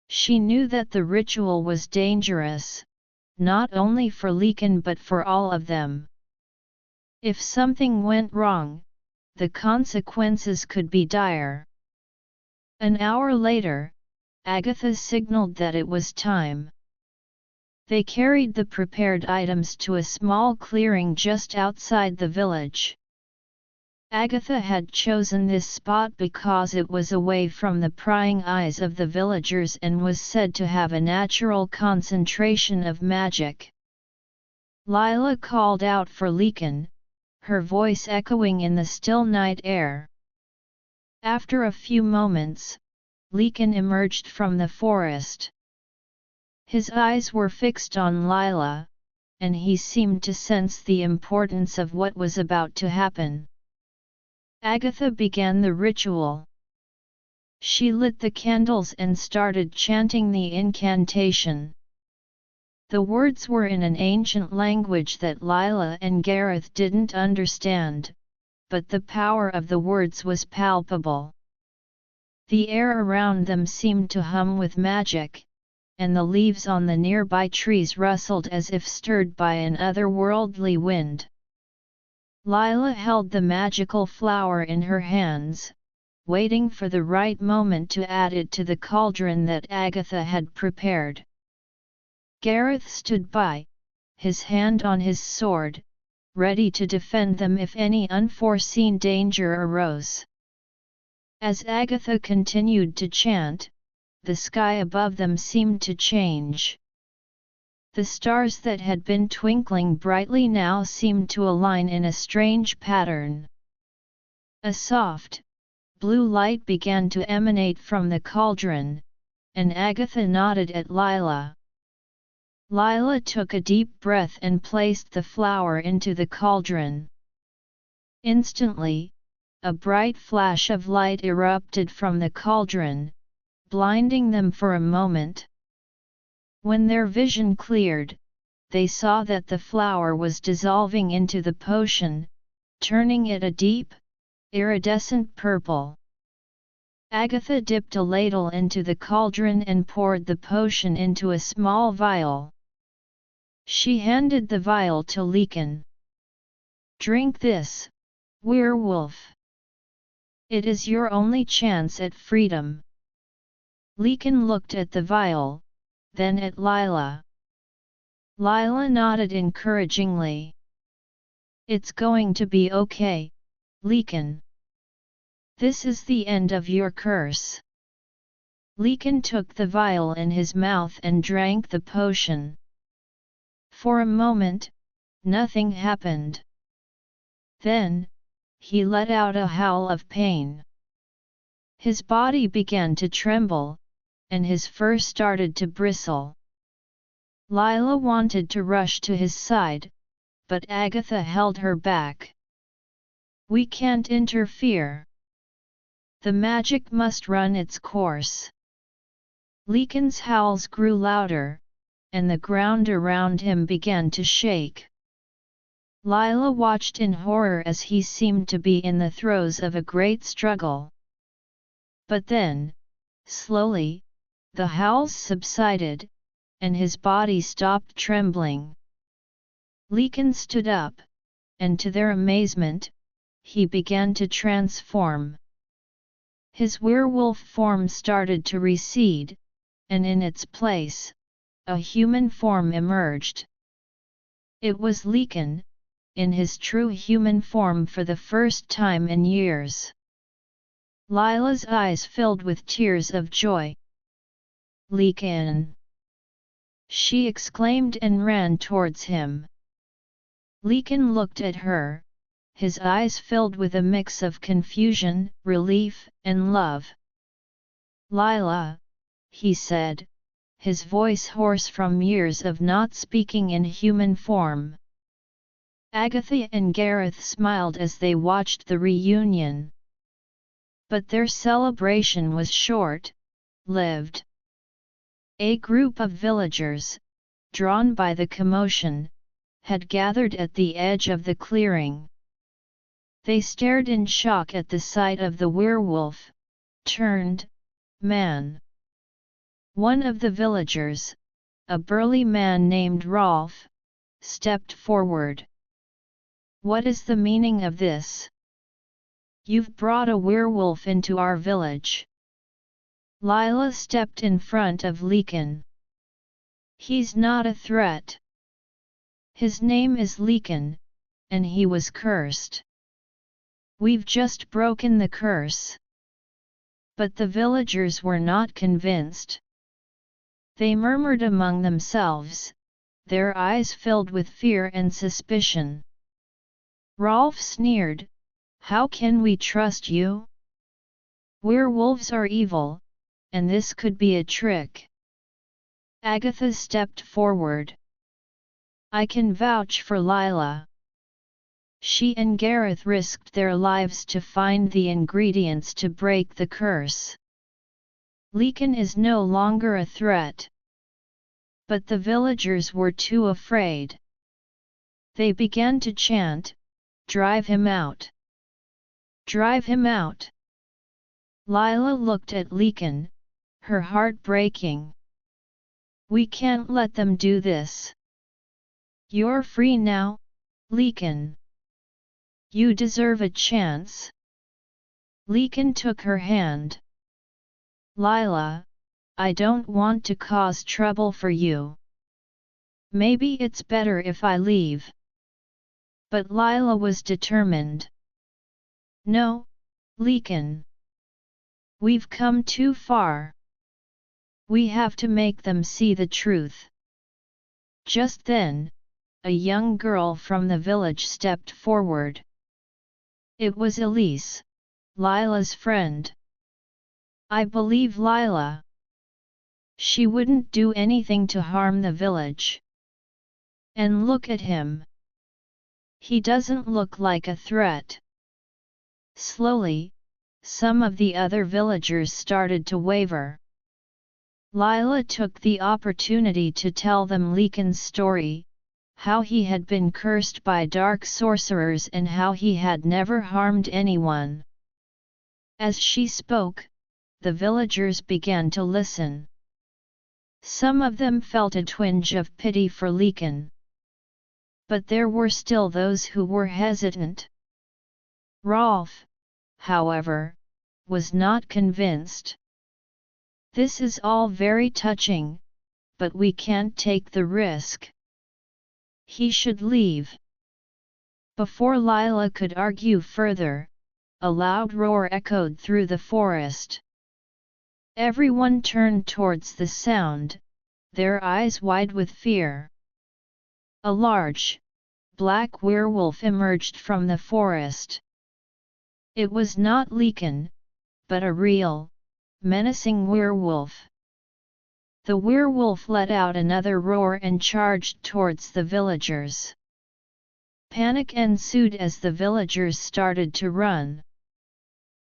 She knew that the ritual was dangerous, not only for Lycan but for all of them. If something went wrong, the consequences could be dire. An hour later, Agatha signaled that it was time. They carried the prepared items to a small clearing just outside the village. Agatha had chosen this spot because it was away from the prying eyes of the villagers and was said to have a natural concentration of magic. Lila called out for Lycan, her voice echoing in the still night air. After a few moments, Lycan emerged from the forest. His eyes were fixed on Lila, and he seemed to sense the importance of what was about to happen. Agatha began the ritual. She lit the candles and started chanting the incantation. The words were in an ancient language that Lila and Gareth didn't understand, but the power of the words was palpable. The air around them seemed to hum with magic, and the leaves on the nearby trees rustled as if stirred by an otherworldly wind. Lila held the magical flower in her hands, waiting for the right moment to add it to the cauldron that Agatha had prepared. Gareth stood by, his hand on his sword, ready to defend them if any unforeseen danger arose. As Agatha continued to chant, the sky above them seemed to change. The stars that had been twinkling brightly now seemed to align in a strange pattern. A soft, blue light began to emanate from the cauldron, and Agatha nodded at Lila. Lila took a deep breath and placed the flower into the cauldron. Instantly, a bright flash of light erupted from the cauldron, blinding them for a moment. When their vision cleared, they saw that the flower was dissolving into the potion, turning it a deep, iridescent purple. Agatha dipped a ladle into the cauldron and poured the potion into a small vial. She handed the vial to Lycan. "Drink this, werewolf. It is your only chance at freedom." Lycan looked at the vial, then at Lila. Lila nodded encouragingly. "It's going to be okay, Lycan. This is the end of your curse." Lycan took the vial in his mouth and drank the potion. For a moment, nothing happened. Then, he let out a howl of pain. His body began to tremble, and his fur started to bristle. Lila wanted to rush to his side, but Agatha held her back. "We can't interfere. The magic must run its course." Lycan's howls grew louder, and the ground around him began to shake. Lila watched in horror as he seemed to be in the throes of a great struggle. But then, slowly, the howls subsided, and his body stopped trembling. Lycan stood up, and to their amazement, he began to transform. His werewolf form started to recede, and in its place, a human form emerged. It was Lycan, in his true human form for the first time in years. Lila's eyes filled with tears of joy. "Lycan!" she exclaimed and ran towards him. Lycan looked at her, his eyes filled with a mix of confusion, relief, and love. "Lila, he said, his voice hoarse from years of not speaking in human form. Agatha and Gareth smiled as they watched the reunion. But their celebration was short-lived. A group of villagers, drawn by the commotion, had gathered at the edge of the clearing. They stared in shock at the sight of the werewolf-turned man. One of the villagers, a burly man named Rolf, stepped forward. "What is the meaning of this? You've brought a werewolf into our village." Lila stepped in front of Lycan. "He's not a threat. His name is Lycan, and he was cursed. We've just broken the curse." But the villagers were not convinced. They murmured among themselves, their eyes filled with fear and suspicion. Rolf sneered, "How can we trust you? Werewolves are evil, and this could be a trick." Agatha stepped forward. "I can vouch for Lila. She and Gareth risked their lives to find the ingredients to break the curse. Lycan is no longer a threat." But the villagers were too afraid. They began to chant, "Drive him out! Drive him out!" Lila looked at Lycan, her heart breaking. "We can't let them do this. You're free now, Lycan. You deserve a chance." Lycan took her hand. "Lila, I don't want to cause trouble for you. Maybe it's better if I leave." But Lila was determined. "No, Lycan. We've come too far. We have to make them see the truth." Just then, a young girl from the village stepped forward. It was Elise, Lila's friend. "I believe Lila. She wouldn't do anything to harm the village. And look at him. He doesn't look like a threat." Slowly, some of the other villagers started to waver. Lila took the opportunity to tell them Lycan's story, how he had been cursed by dark sorcerers and how he had never harmed anyone. As she spoke, the villagers began to listen. Some of them felt a twinge of pity for Lycan. But there were still those who were hesitant. Rolf, however, was not convinced. "This is all very touching, but we can't take the risk. He should leave." Before Lila could argue further, a loud roar echoed through the forest. Everyone turned towards the sound, their eyes wide with fear. A large, black werewolf emerged from the forest. It was not Lycan, but a real, menacing werewolf. The werewolf let out another roar and charged towards the villagers. Panic ensued as the villagers started to run.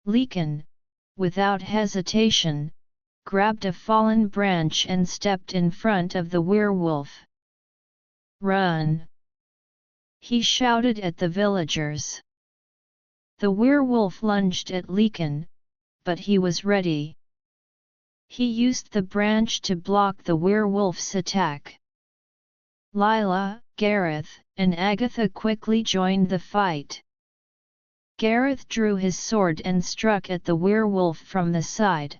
Lycan, without hesitation, grabbed a fallen branch and stepped in front of the werewolf. "Run!" he shouted at the villagers. The werewolf lunged at Lycan, but he was ready. He used the branch to block the werewolf's attack. Lila, Gareth, and Agatha quickly joined the fight. Gareth drew his sword and struck at the werewolf from the side.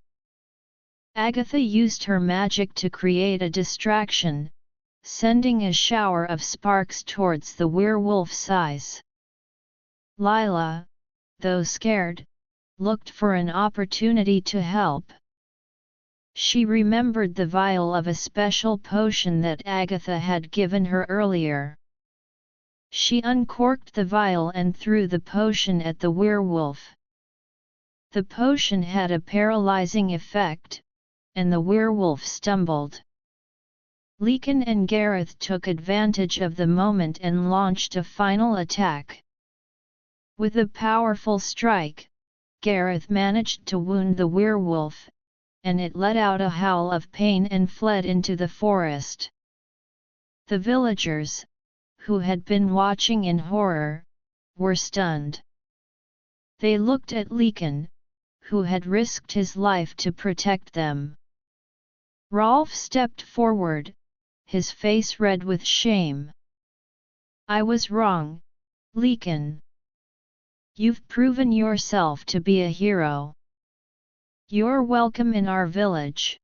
Agatha used her magic to create a distraction, sending a shower of sparks towards the werewolf's eyes. Lila, though scared, looked for an opportunity to help. She remembered the vial of a special potion that Agatha had given her earlier. She uncorked the vial and threw the potion at the werewolf. The potion had a paralyzing effect, and the werewolf stumbled. Lycan and Gareth took advantage of the moment and launched a final attack. With a powerful strike, Gareth managed to wound the werewolf, and it let out a howl of pain and fled into the forest. The villagers, who had been watching in horror, were stunned. They looked at Lycan, who had risked his life to protect them. Rolf stepped forward, his face red with shame. "I was wrong, Lycan. You've proven yourself to be a hero. You're welcome in our village."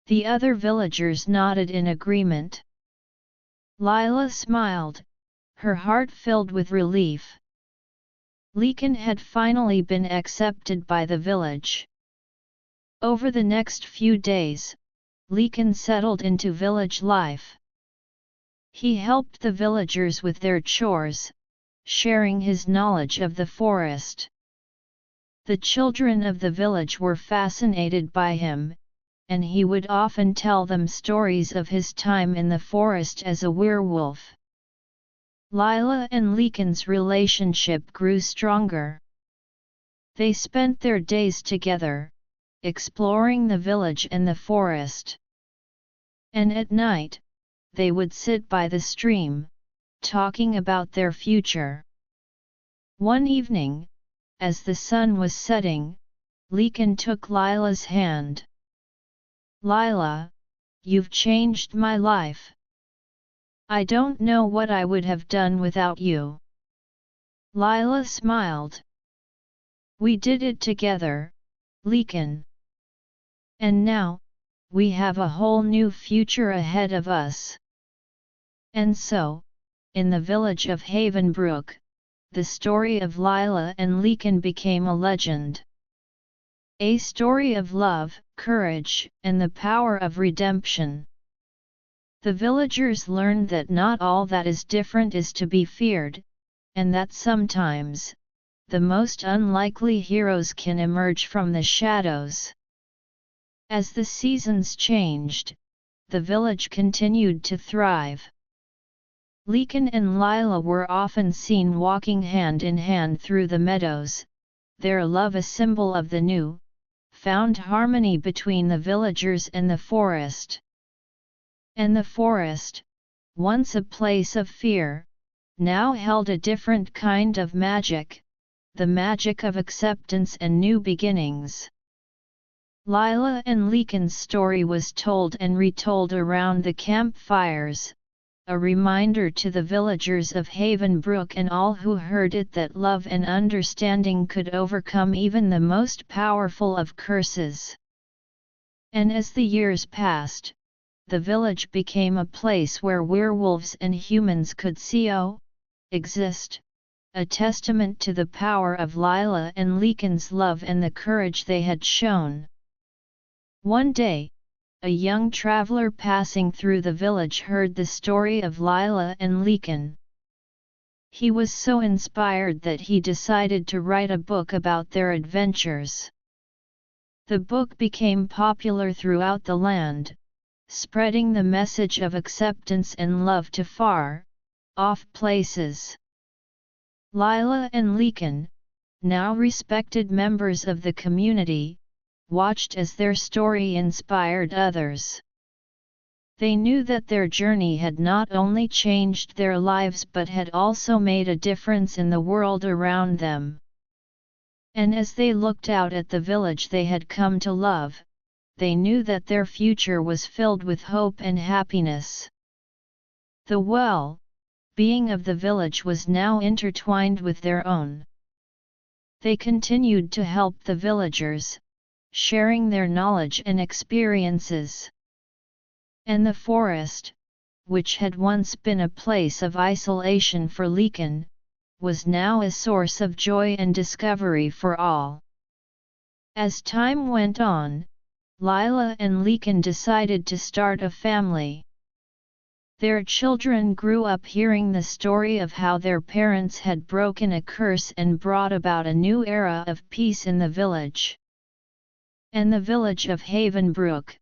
The other villagers nodded in agreement. Lila smiled, her heart filled with relief. Lycan had finally been accepted by the village. Over the next few days, Lycan settled into village life. He helped the villagers with their chores, sharing his knowledge of the forest. The children of the village were fascinated by him, and he would often tell them stories of his time in the forest as a werewolf. Lila and Lycan's relationship grew stronger. They spent their days together, exploring the village and the forest. And at night, they would sit by the stream, talking about their future. One evening, as the sun was setting, Lycan took Lila's hand. "Lila, you've changed my life. I don't know what I would have done without you." Lila smiled. "We did it together, Lycan. And now, we have a whole new future ahead of us." And so, in the village of Havenbrook, the story of Lila and Lycan became a legend. A story of love, courage, and the power of redemption. The villagers learned that not all that is different is to be feared, and that sometimes, the most unlikely heroes can emerge from the shadows. As the seasons changed, the village continued to thrive. Lycan and Lila were often seen walking hand in hand through the meadows, their love a symbol of the new, found harmony between the villagers and the forest. And the forest, once a place of fear, now held a different kind of magic, the magic of acceptance and new beginnings. Lila and Lycan's story was told and retold around the campfires, a reminder to the villagers of Havenbrook and all who heard it that love and understanding could overcome even the most powerful of curses. And as the years passed, the village became a place where werewolves and humans could exist, a testament to the power of Lila and Lycan's love and the courage they had shown. One day, a young traveler passing through the village heard the story of Lila and Lycan. He was so inspired that he decided to write a book about their adventures. The book became popular throughout the land, spreading the message of acceptance and love to far-off places. Lila and Lycan, now respected members of the community, watched as their story inspired others. They knew that their journey had not only changed their lives but had also made a difference in the world around them. And as they looked out at the village they had come to love, they knew that their future was filled with hope and happiness. The well-being of the village was now intertwined with their own. They continued to help the villagers, sharing their knowledge and experiences. And the forest, which had once been a place of isolation for Lycan, was now a source of joy and discovery for all. As time went on, Lila and Lycan decided to start a family. Their children grew up hearing the story of how their parents had broken a curse and brought about a new era of peace in the village. And the village of Havenbrook,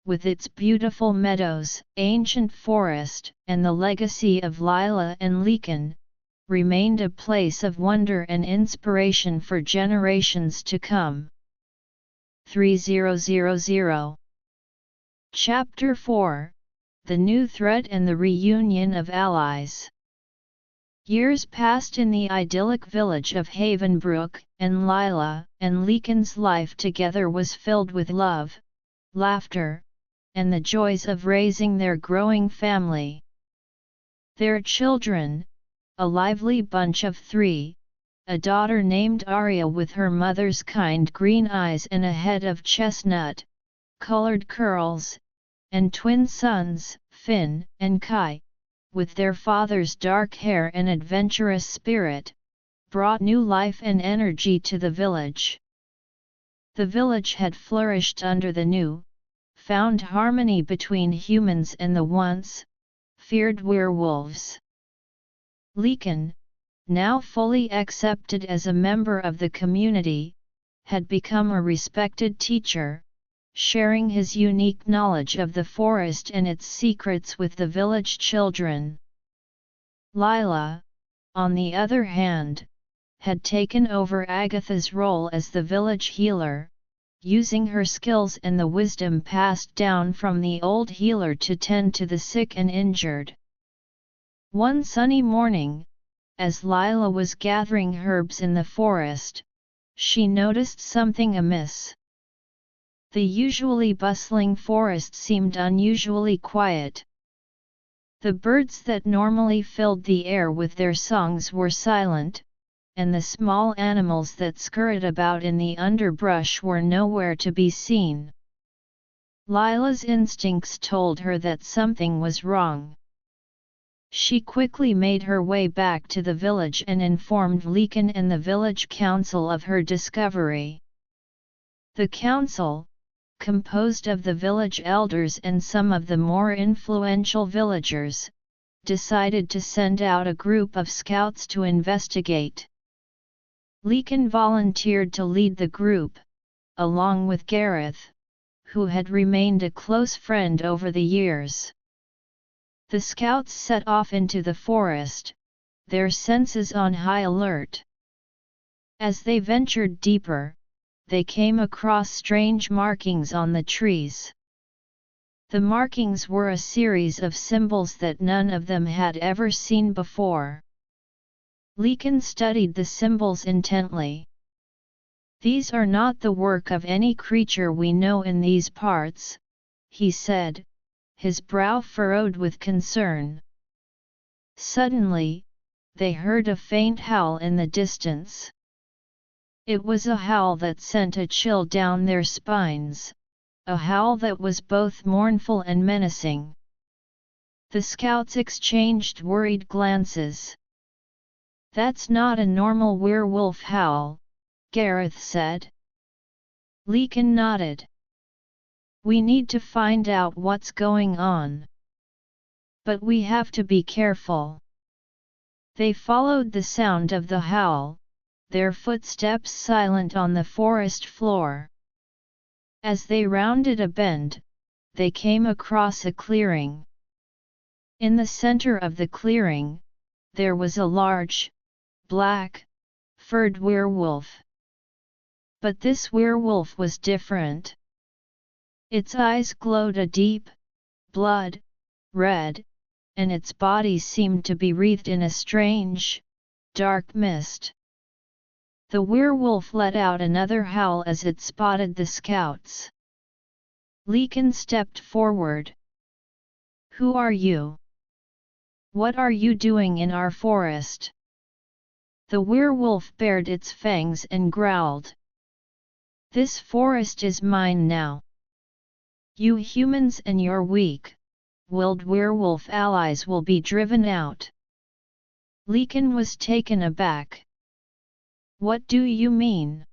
with its beautiful meadows, ancient forest, and the legacy of Lila and Lycan, remained a place of wonder and inspiration for generations to come. 3000. Chapter 4 The New Threat and the Reunion of Allies. Years passed in the idyllic village of Havenbrook, and Lila and Lycan's life together was filled with love, laughter, and the joys of raising their growing family. Their children, a lively bunch of 3, a daughter named Arya with her mother's kind green eyes and a head of chestnut-colored curls, and twin sons, Finn and Kai, with their father's dark hair and adventurous spirit, brought new life and energy to the village. The village had flourished under the new, found harmony between humans and the once feared werewolves. Lycan, now fully accepted as a member of the community, had become a respected teacher, sharing his unique knowledge of the forest and its secrets with the village children. Lila, on the other hand, had taken over Agatha's role as the village healer, using her skills and the wisdom passed down from the old healer to tend to the sick and injured. One sunny morning, as Lila was gathering herbs in the forest, she noticed something amiss. The usually bustling forest seemed unusually quiet. The birds that normally filled the air with their songs were silent, and the small animals that scurried about in the underbrush were nowhere to be seen. Lila's instincts told her that something was wrong. She quickly made her way back to the village and informed Lycan and the village council of her discovery. The council, composed of the village elders and some of the more influential villagers, decided to send out a group of scouts to investigate. Lycan volunteered to lead the group, along with Gareth, who had remained a close friend over the years. The scouts set off into the forest, their senses on high alert. As they ventured deeper, they came across strange markings on the trees. The markings were a series of symbols that none of them had ever seen before. Lycan studied the symbols intently. "These are not the work of any creature we know in these parts," he said, his brow furrowed with concern. Suddenly, they heard a faint howl in the distance. It was a howl that sent a chill down their spines, a howl that was both mournful and menacing. The scouts exchanged worried glances. "That's not a normal werewolf howl," Gareth said. Lycan nodded. "We need to find out what's going on. But we have to be careful." They followed the sound of the howl, their footsteps silent on the forest floor. As they rounded a bend, they came across a clearing. In the center of the clearing, there was a large, black, furred werewolf. But this werewolf was different. Its eyes glowed a deep, blood red, and its body seemed to be wreathed in a strange, dark mist. The werewolf let out another howl as it spotted the scouts. Lycan stepped forward. "Who are you? What are you doing in our forest?" The werewolf bared its fangs and growled. "This forest is mine now. You humans and your weak-willed werewolf allies will be driven out." Lycan was taken aback. "What do you mean?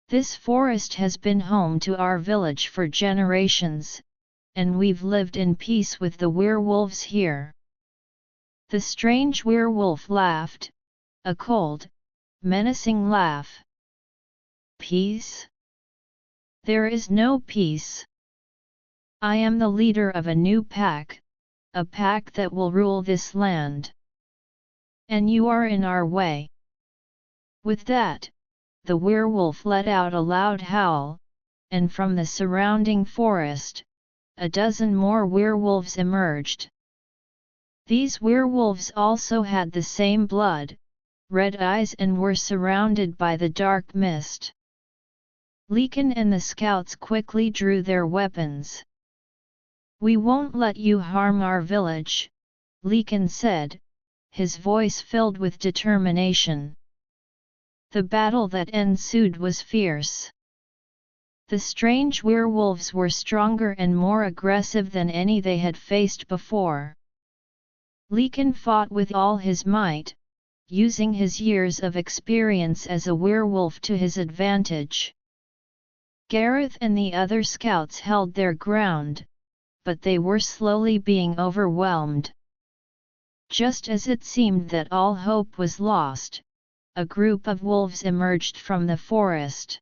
This forest has been home to our village for generations, and we've lived in peace with the werewolves here." The strange werewolf laughed, a cold, menacing laugh. "Peace? There is no peace. I am the leader of a new pack, a pack that will rule this land. And you are in our way." With that, the werewolf let out a loud howl, and from the surrounding forest, a dozen more werewolves emerged. These werewolves also had the same blood, red eyes, and were surrounded by the dark mist. Lycan and the scouts quickly drew their weapons. "We won't let you harm our village," Lycan said, his voice filled with determination. The battle that ensued was fierce. The strange werewolves were stronger and more aggressive than any they had faced before. Lycan fought with all his might, using his years of experience as a werewolf to his advantage. Gareth and the other scouts held their ground, but they were slowly being overwhelmed. Just as it seemed that all hope was lost, a group of wolves emerged from the forest.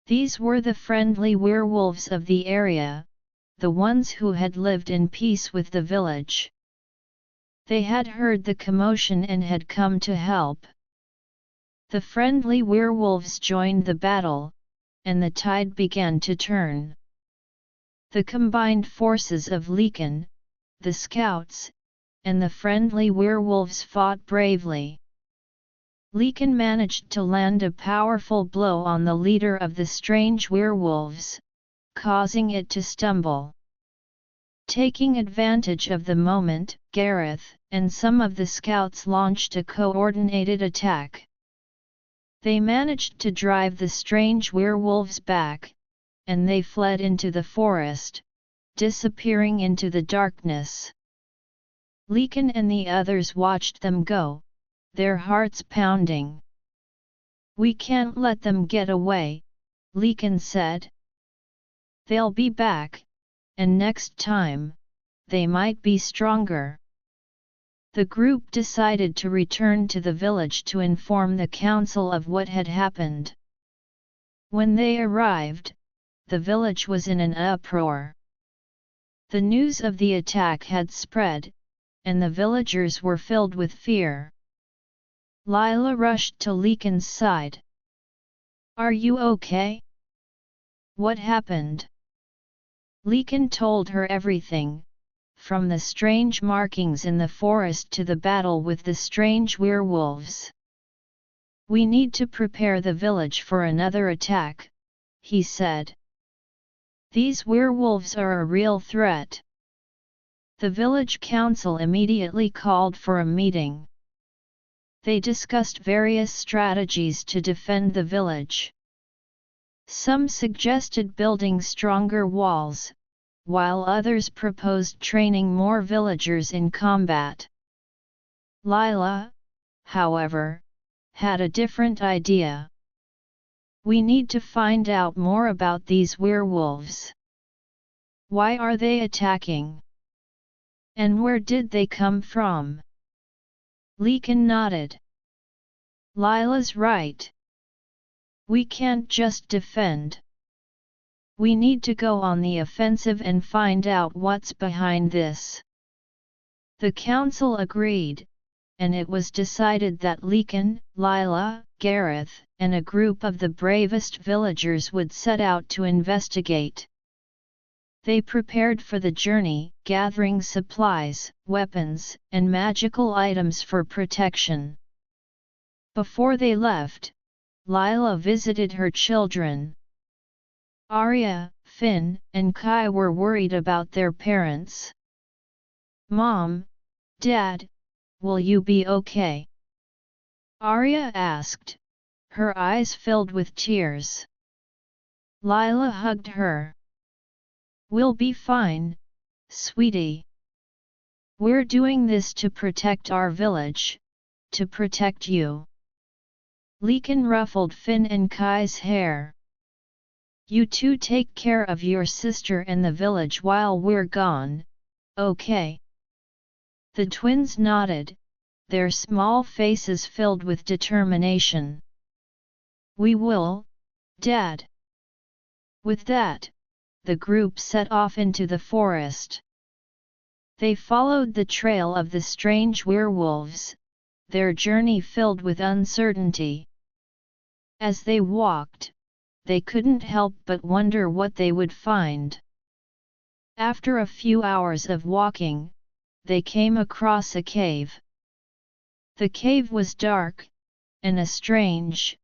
These were the friendly werewolves of the area, the ones who had lived in peace with the village. They had heard the commotion and had come to help. The friendly werewolves joined the battle, and the tide began to turn. The combined forces of Lycan, the scouts, and the friendly werewolves fought bravely. Lycan managed to land a powerful blow on the leader of the strange werewolves, causing it to stumble. Taking advantage of the moment, Gareth and some of the scouts launched a coordinated attack. They managed to drive the strange werewolves back, and they fled into the forest, disappearing into the darkness. Lycan and the others watched them go, their hearts pounding. "We can't let them get away," Lycan said. "They'll be back, and next time, they might be stronger." The group decided to return to the village to inform the council of what had happened. When they arrived, the village was in an uproar. The news of the attack had spread, and the villagers were filled with fear. Lila rushed to Lycan's side. "Are you okay? What happened?" Lycan told her everything, from the strange markings in the forest to the battle with the strange werewolves. "We need to prepare the village for another attack," he said. "These werewolves are a real threat." The village council immediately called for a meeting. They discussed various strategies to defend the village. Some suggested building stronger walls, while others proposed training more villagers in combat. Lila, however, had a different idea. "We need to find out more about these werewolves. Why are they attacking? And where did they come from?" Lycan nodded. "Lila's right. We can't just defend. We need to go on the offensive and find out what's behind this." The council agreed, and it was decided that Lycan, Lila, Gareth, and a group of the bravest villagers would set out to investigate. They prepared for the journey, gathering supplies, weapons, and magical items for protection. Before they left, Lila visited her children. Arya, Finn, and Kai were worried about their parents. "Mom, Dad, will you be okay?" Arya asked, her eyes filled with tears. Lila hugged her. "We'll be fine, sweetie. We're doing this to protect our village, to protect you." Lycan ruffled Finn and Kai's hair. "You two take care of your sister and the village while we're gone, okay?" The twins nodded, their small faces filled with determination. "We will, Dad." With that, the group set off into the forest. They followed the trail of the strange werewolves, their journey filled with uncertainty. As they walked, they couldn't help but wonder what they would find. After a few hours of walking, they came across a cave. The cave was dark, and a strange,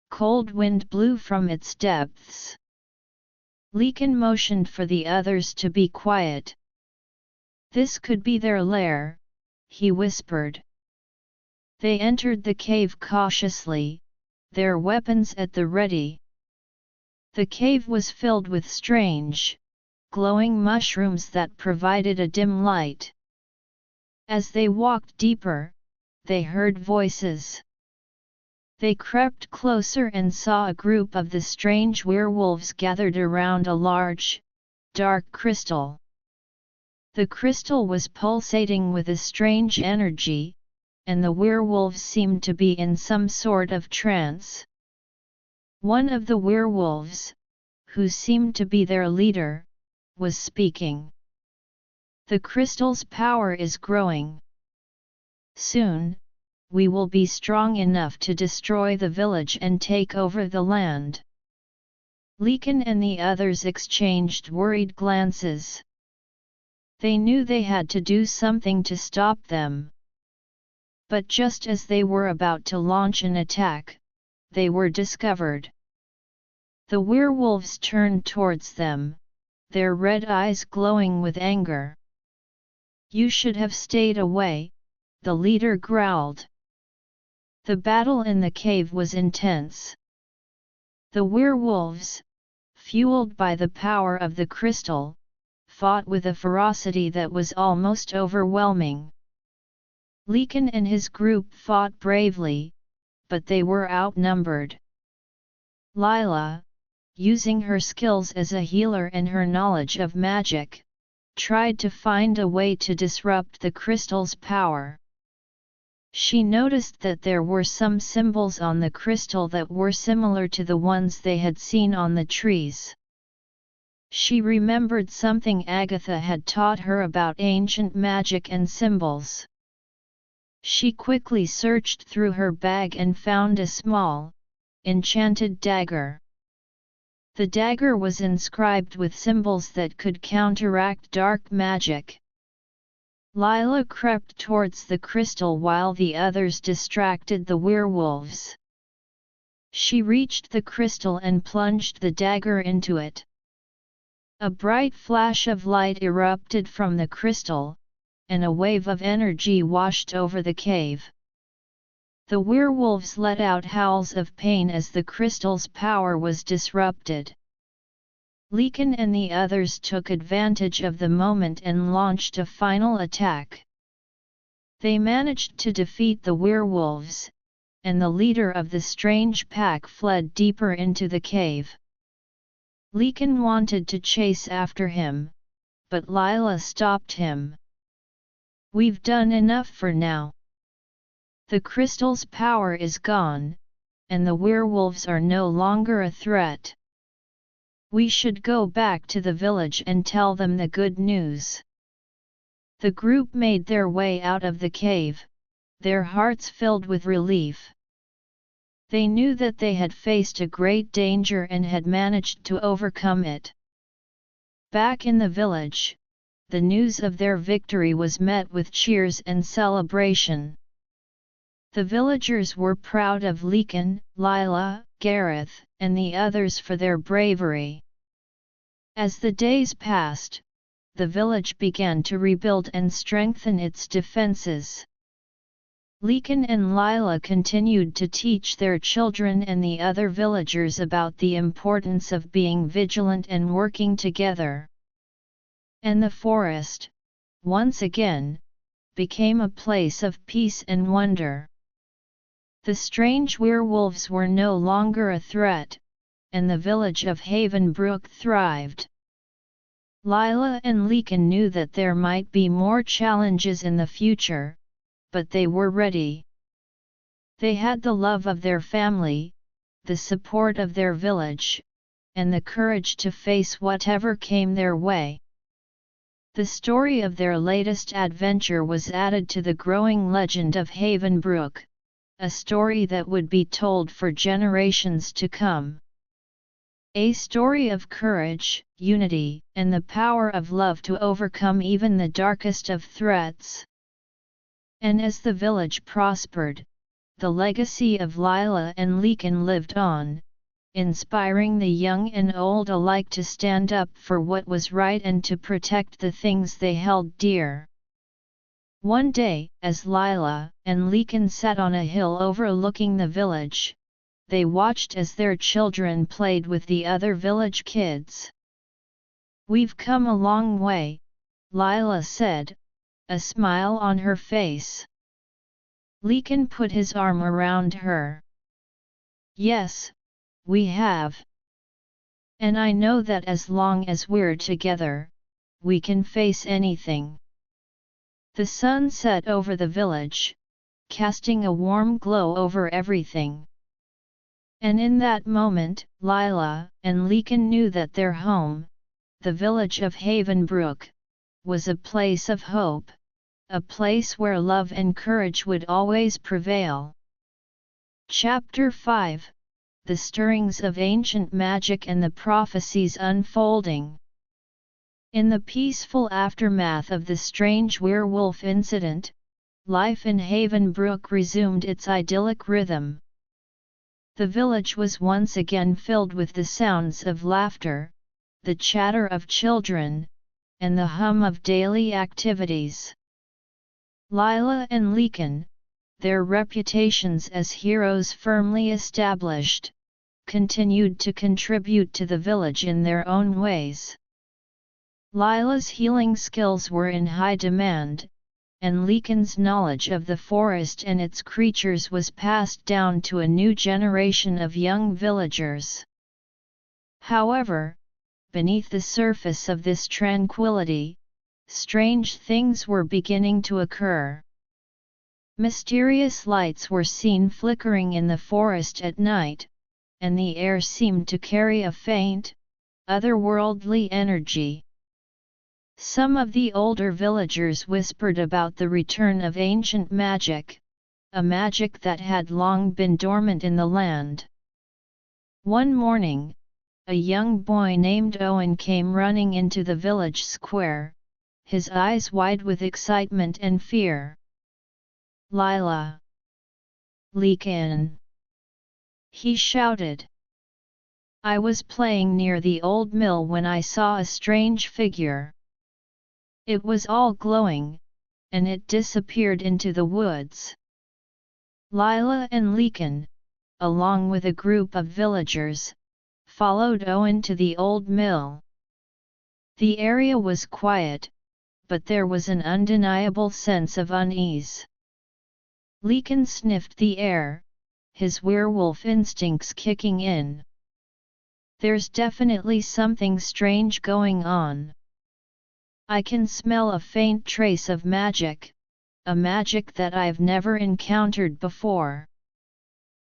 cold wind blew from its depths. Lycan motioned for the others to be quiet. This could be their lair, he whispered. They entered the cave cautiously, their weapons at the ready. The cave was filled with strange, glowing mushrooms that provided a dim light. As they walked deeper, they heard voices. They crept closer and saw a group of the strange werewolves gathered around a large, dark crystal. The crystal was pulsating with a strange energy, and the werewolves seemed to be in some sort of trance. One of the werewolves, who seemed to be their leader, was speaking. The crystal's power is growing. Soon, we will be strong enough to destroy the village and take over the land. Lycan and the others exchanged worried glances. They knew they had to do something to stop them. But just as they were about to launch an attack, they were discovered. The werewolves turned towards them, their red eyes glowing with anger. "You should have stayed away," the leader growled. The battle in the cave was intense. The werewolves, fueled by the power of the crystal, fought with a ferocity that was almost overwhelming. Lycan and his group fought bravely, but they were outnumbered. Lila, using her skills as a healer and her knowledge of magic, tried to find a way to disrupt the crystal's power. She noticed that there were some symbols on the crystal that were similar to the ones they had seen on the trees. She remembered something Agatha had taught her about ancient magic and symbols. She quickly searched through her bag and found a small, enchanted dagger. The dagger was inscribed with symbols that could counteract dark magic. Lila crept towards the crystal while the others distracted the werewolves. She reached the crystal and plunged the dagger into it. A bright flash of light erupted from the crystal, and a wave of energy washed over the cave. The werewolves let out howls of pain as the crystal's power was disrupted. Lycan and the others took advantage of the moment and launched a final attack. They managed to defeat the werewolves, and the leader of the strange pack fled deeper into the cave. Lycan wanted to chase after him, but Lila stopped him. "We've done enough for now. The crystal's power is gone, and the werewolves are no longer a threat. We should go back to the village and tell them the good news." The group made their way out of the cave, their hearts filled with relief. They knew that they had faced a great danger and had managed to overcome it. Back in the village, the news of their victory was met with cheers and celebration. The villagers were proud of Lycan, Lila, Gareth, and the others for their bravery. As the days passed, the village began to rebuild and strengthen its defenses. Lycan and Lila continued to teach their children and the other villagers about the importance of being vigilant and working together. And the forest, once again, became a place of peace and wonder. The strange werewolves were no longer a threat, and the village of Havenbrook thrived. Lila and Lycan knew that there might be more challenges in the future, but they were ready. They had the love of their family, the support of their village, and the courage to face whatever came their way. The story of their latest adventure was added to the growing legend of Havenbrook, a story that would be told for generations to come. A story of courage, unity, and the power of love to overcome even the darkest of threats. And as the village prospered, the legacy of Lila and Lycan lived on, inspiring the young and old alike to stand up for what was right and to protect the things they held dear. One day, as Lila and Lycan sat on a hill overlooking the village, they watched as their children played with the other village kids. "We've come a long way," Lila said, a smile on her face. Lycan put his arm around her. "Yes, we have. And I know that as long as we're together, we can face anything." The sun set over the village, casting a warm glow over everything. And in that moment, Lila and Lycan knew that their home, the village of Havenbrook, was a place of hope, a place where love and courage would always prevail. Chapter 5: The Stirrings of Ancient Magic and the Prophecies Unfolding. In the peaceful aftermath of the strange werewolf incident, life in Havenbrook resumed its idyllic rhythm. The village was once again filled with the sounds of laughter, the chatter of children, and the hum of daily activities. Lila and Lycan, their reputations as heroes firmly established, continued to contribute to the village in their own ways. Lila's healing skills were in high demand, and Lycan's knowledge of the forest and its creatures was passed down to a new generation of young villagers. However, beneath the surface of this tranquility, strange things were beginning to occur. Mysterious lights were seen flickering in the forest at night, and the air seemed to carry a faint, otherworldly energy. Some of the older villagers whispered about the return of ancient magic, a magic that had long been dormant in the land. One morning, a young boy named Owen came running into the village square, his eyes wide with excitement and fear. "Lila! Lycan!" he shouted. "I was playing near the old mill when I saw a strange figure. It was all glowing, and it disappeared into the woods." Lila and Lycan, along with a group of villagers, followed Owen to the old mill. The area was quiet, but there was an undeniable sense of unease. Lycan sniffed the air, his werewolf instincts kicking in. "There's definitely something strange going on. I can smell a faint trace of magic, a magic that I've never encountered before."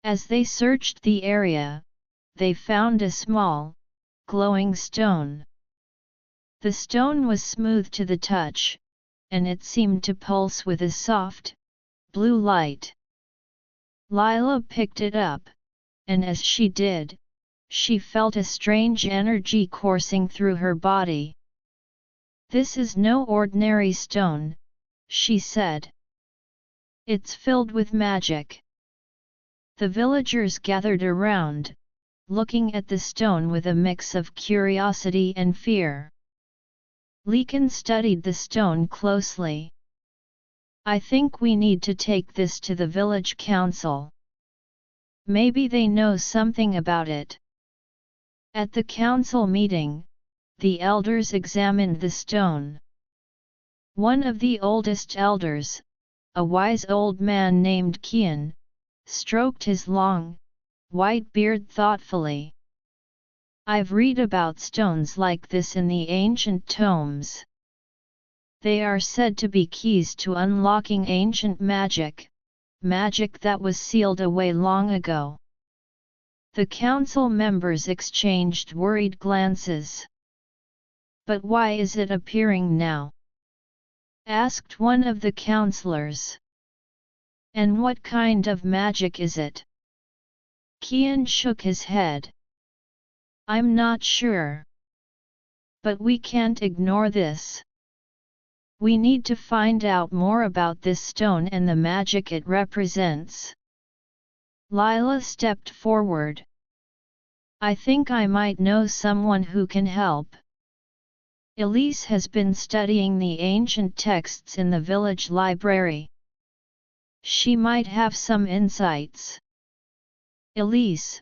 As they searched the area, they found a small, glowing stone. The stone was smooth to the touch, and it seemed to pulse with a soft, blue light. Lila picked it up, and as she did, she felt a strange energy coursing through her body. "This is no ordinary stone," she said. "It's filled with magic." The villagers gathered around, looking at the stone with a mix of curiosity and fear. Lycan studied the stone closely. "I think we need to take this to the village council. Maybe they know something about it." At the council meeting, the elders examined the stone. One of the oldest elders, a wise old man named Kian, stroked his long, white beard thoughtfully. "I've read about stones like this in the ancient tomes. They are said to be keys to unlocking ancient magic, magic that was sealed away long ago. The council members exchanged worried glances. "But why is it appearing now?" asked one of the counselors. "And what kind of magic is it?" Kian shook his head. "I'm not sure. But we can't ignore this. We need to find out more about this stone and the magic it represents." Lila stepped forward. "I think I might know someone who can help. Elise has been studying the ancient texts in the village library. She might have some insights." Elise,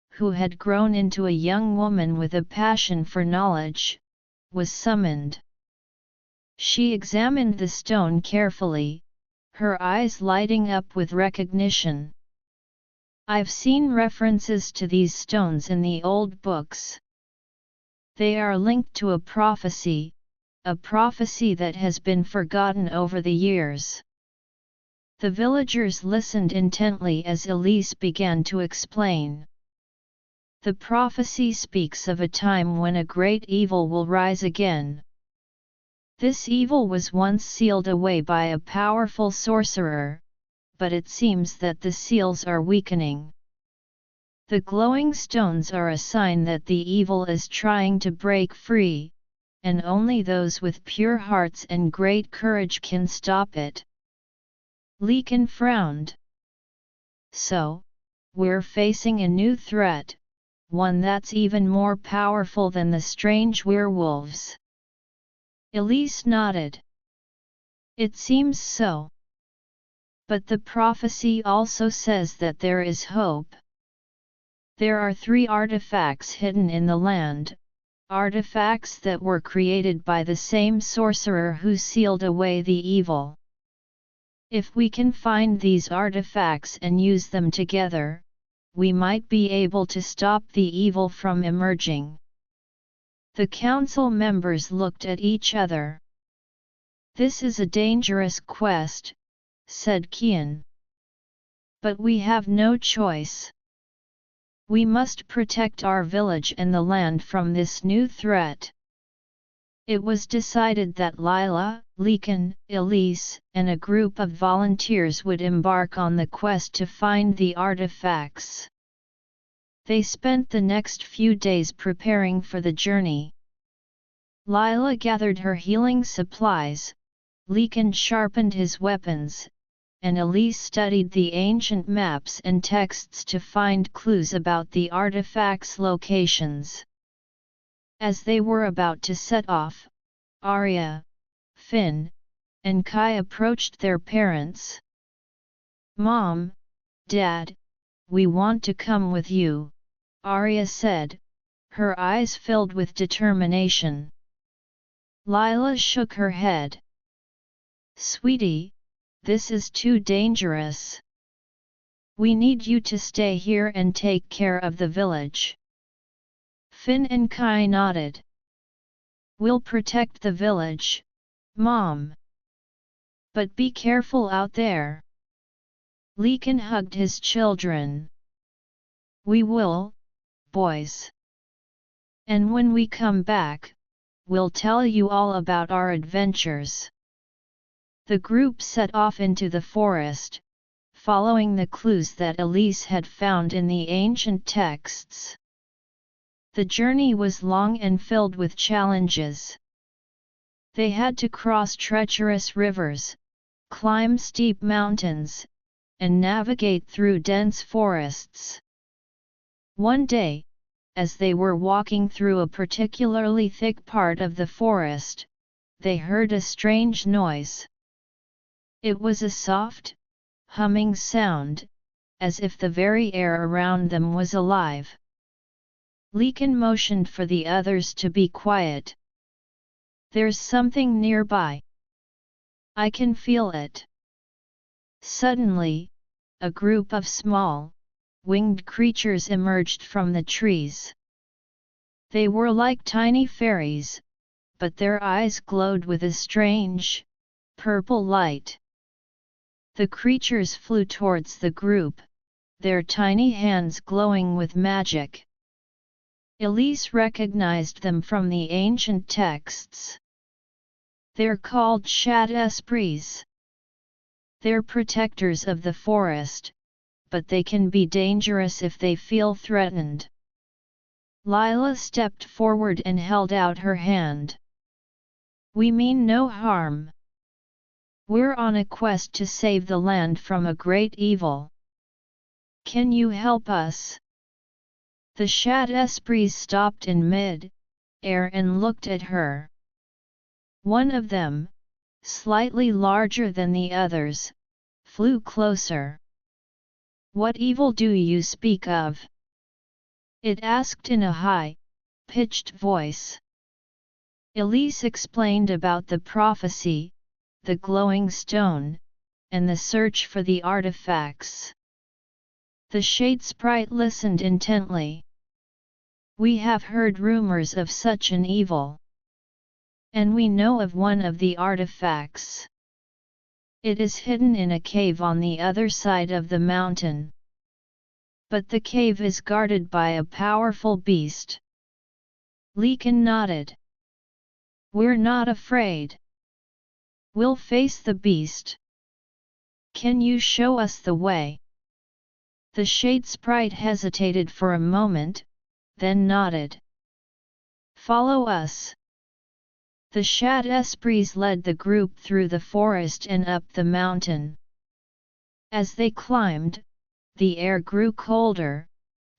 who had grown into a young woman with a passion for knowledge, was summoned. She examined the stone carefully, her eyes lighting up with recognition. "I've seen references to these stones in the old books. They are linked to a prophecy that has been forgotten over the years." The villagers listened intently as Elise began to explain. "The prophecy speaks of a time when a great evil will rise again. This evil was once sealed away by a powerful sorcerer, but it seems that the seals are weakening. The glowing stones are a sign that the evil is trying to break free, and only those with pure hearts and great courage can stop it." Lycan frowned. "So, we're facing a new threat, one that's even more powerful than the strange werewolves." Elise nodded. "It seems so. But the prophecy also says that there is hope. There are 3 artifacts hidden in the land, artifacts that were created by the same sorcerer who sealed away the evil. If we can find these artifacts and use them together, we might be able to stop the evil from emerging." The council members looked at each other. "This is a dangerous quest," said Kian. "But we have no choice. We must protect our village and the land from this new threat." It was decided that Lila, Lycan, Elise, and a group of volunteers would embark on the quest to find the artifacts. They spent the next few days preparing for the journey. Lila gathered her healing supplies, Lycan sharpened his weapons, and Elise studied the ancient maps and texts to find clues about the artifacts' locations. As they were about to set off, Arya, Finn, and Kai approached their parents. "Mom, Dad, we want to come with you," Arya said, her eyes filled with determination. Lila shook her head. "Sweetie, this is too dangerous. We need you to stay here and take care of the village." Finn and Kai nodded. "We'll protect the village, Mom. But be careful out there." Lycan hugged his children. "We will, boys. And when we come back, we'll tell you all about our adventures." The group set off into the forest, following the clues that Elise had found in the ancient texts. The journey was long and filled with challenges. They had to cross treacherous rivers, climb steep mountains, and navigate through dense forests. One day, as they were walking through a particularly thick part of the forest, they heard a strange noise. It was a soft, humming sound, as if the very air around them was alive. Lycan motioned for the others to be quiet. "There's something nearby. I can feel it." Suddenly, a group of small, winged creatures emerged from the trees. They were like tiny fairies, but their eyes glowed with a strange, purple light. The creatures flew towards the group, their tiny hands glowing with magic. Elise recognized them from the ancient texts. They're called chat esprits. They're protectors of the forest, but they can be dangerous if they feel threatened. Lila stepped forward and held out her hand. We mean no harm. We're on a quest to save the land from a great evil. Can you help us? The chat esprits stopped in mid-air and looked at her. One of them, slightly larger than the others, flew closer. What evil do you speak of? It asked in a high-pitched voice. Elise explained about the prophecy, the glowing stone, and the search for the artifacts. The shade sprite listened intently. We have heard rumors of such an evil. And we know of one of the artifacts. It is hidden in a cave on the other side of the mountain. But the cave is guarded by a powerful beast. Lycan nodded. We're not afraid. We'll face the beast. Can you show us the way? The shade sprite hesitated for a moment, then nodded. Follow us. The chat esprits led the group through the forest and up the mountain. As they climbed, the air grew colder,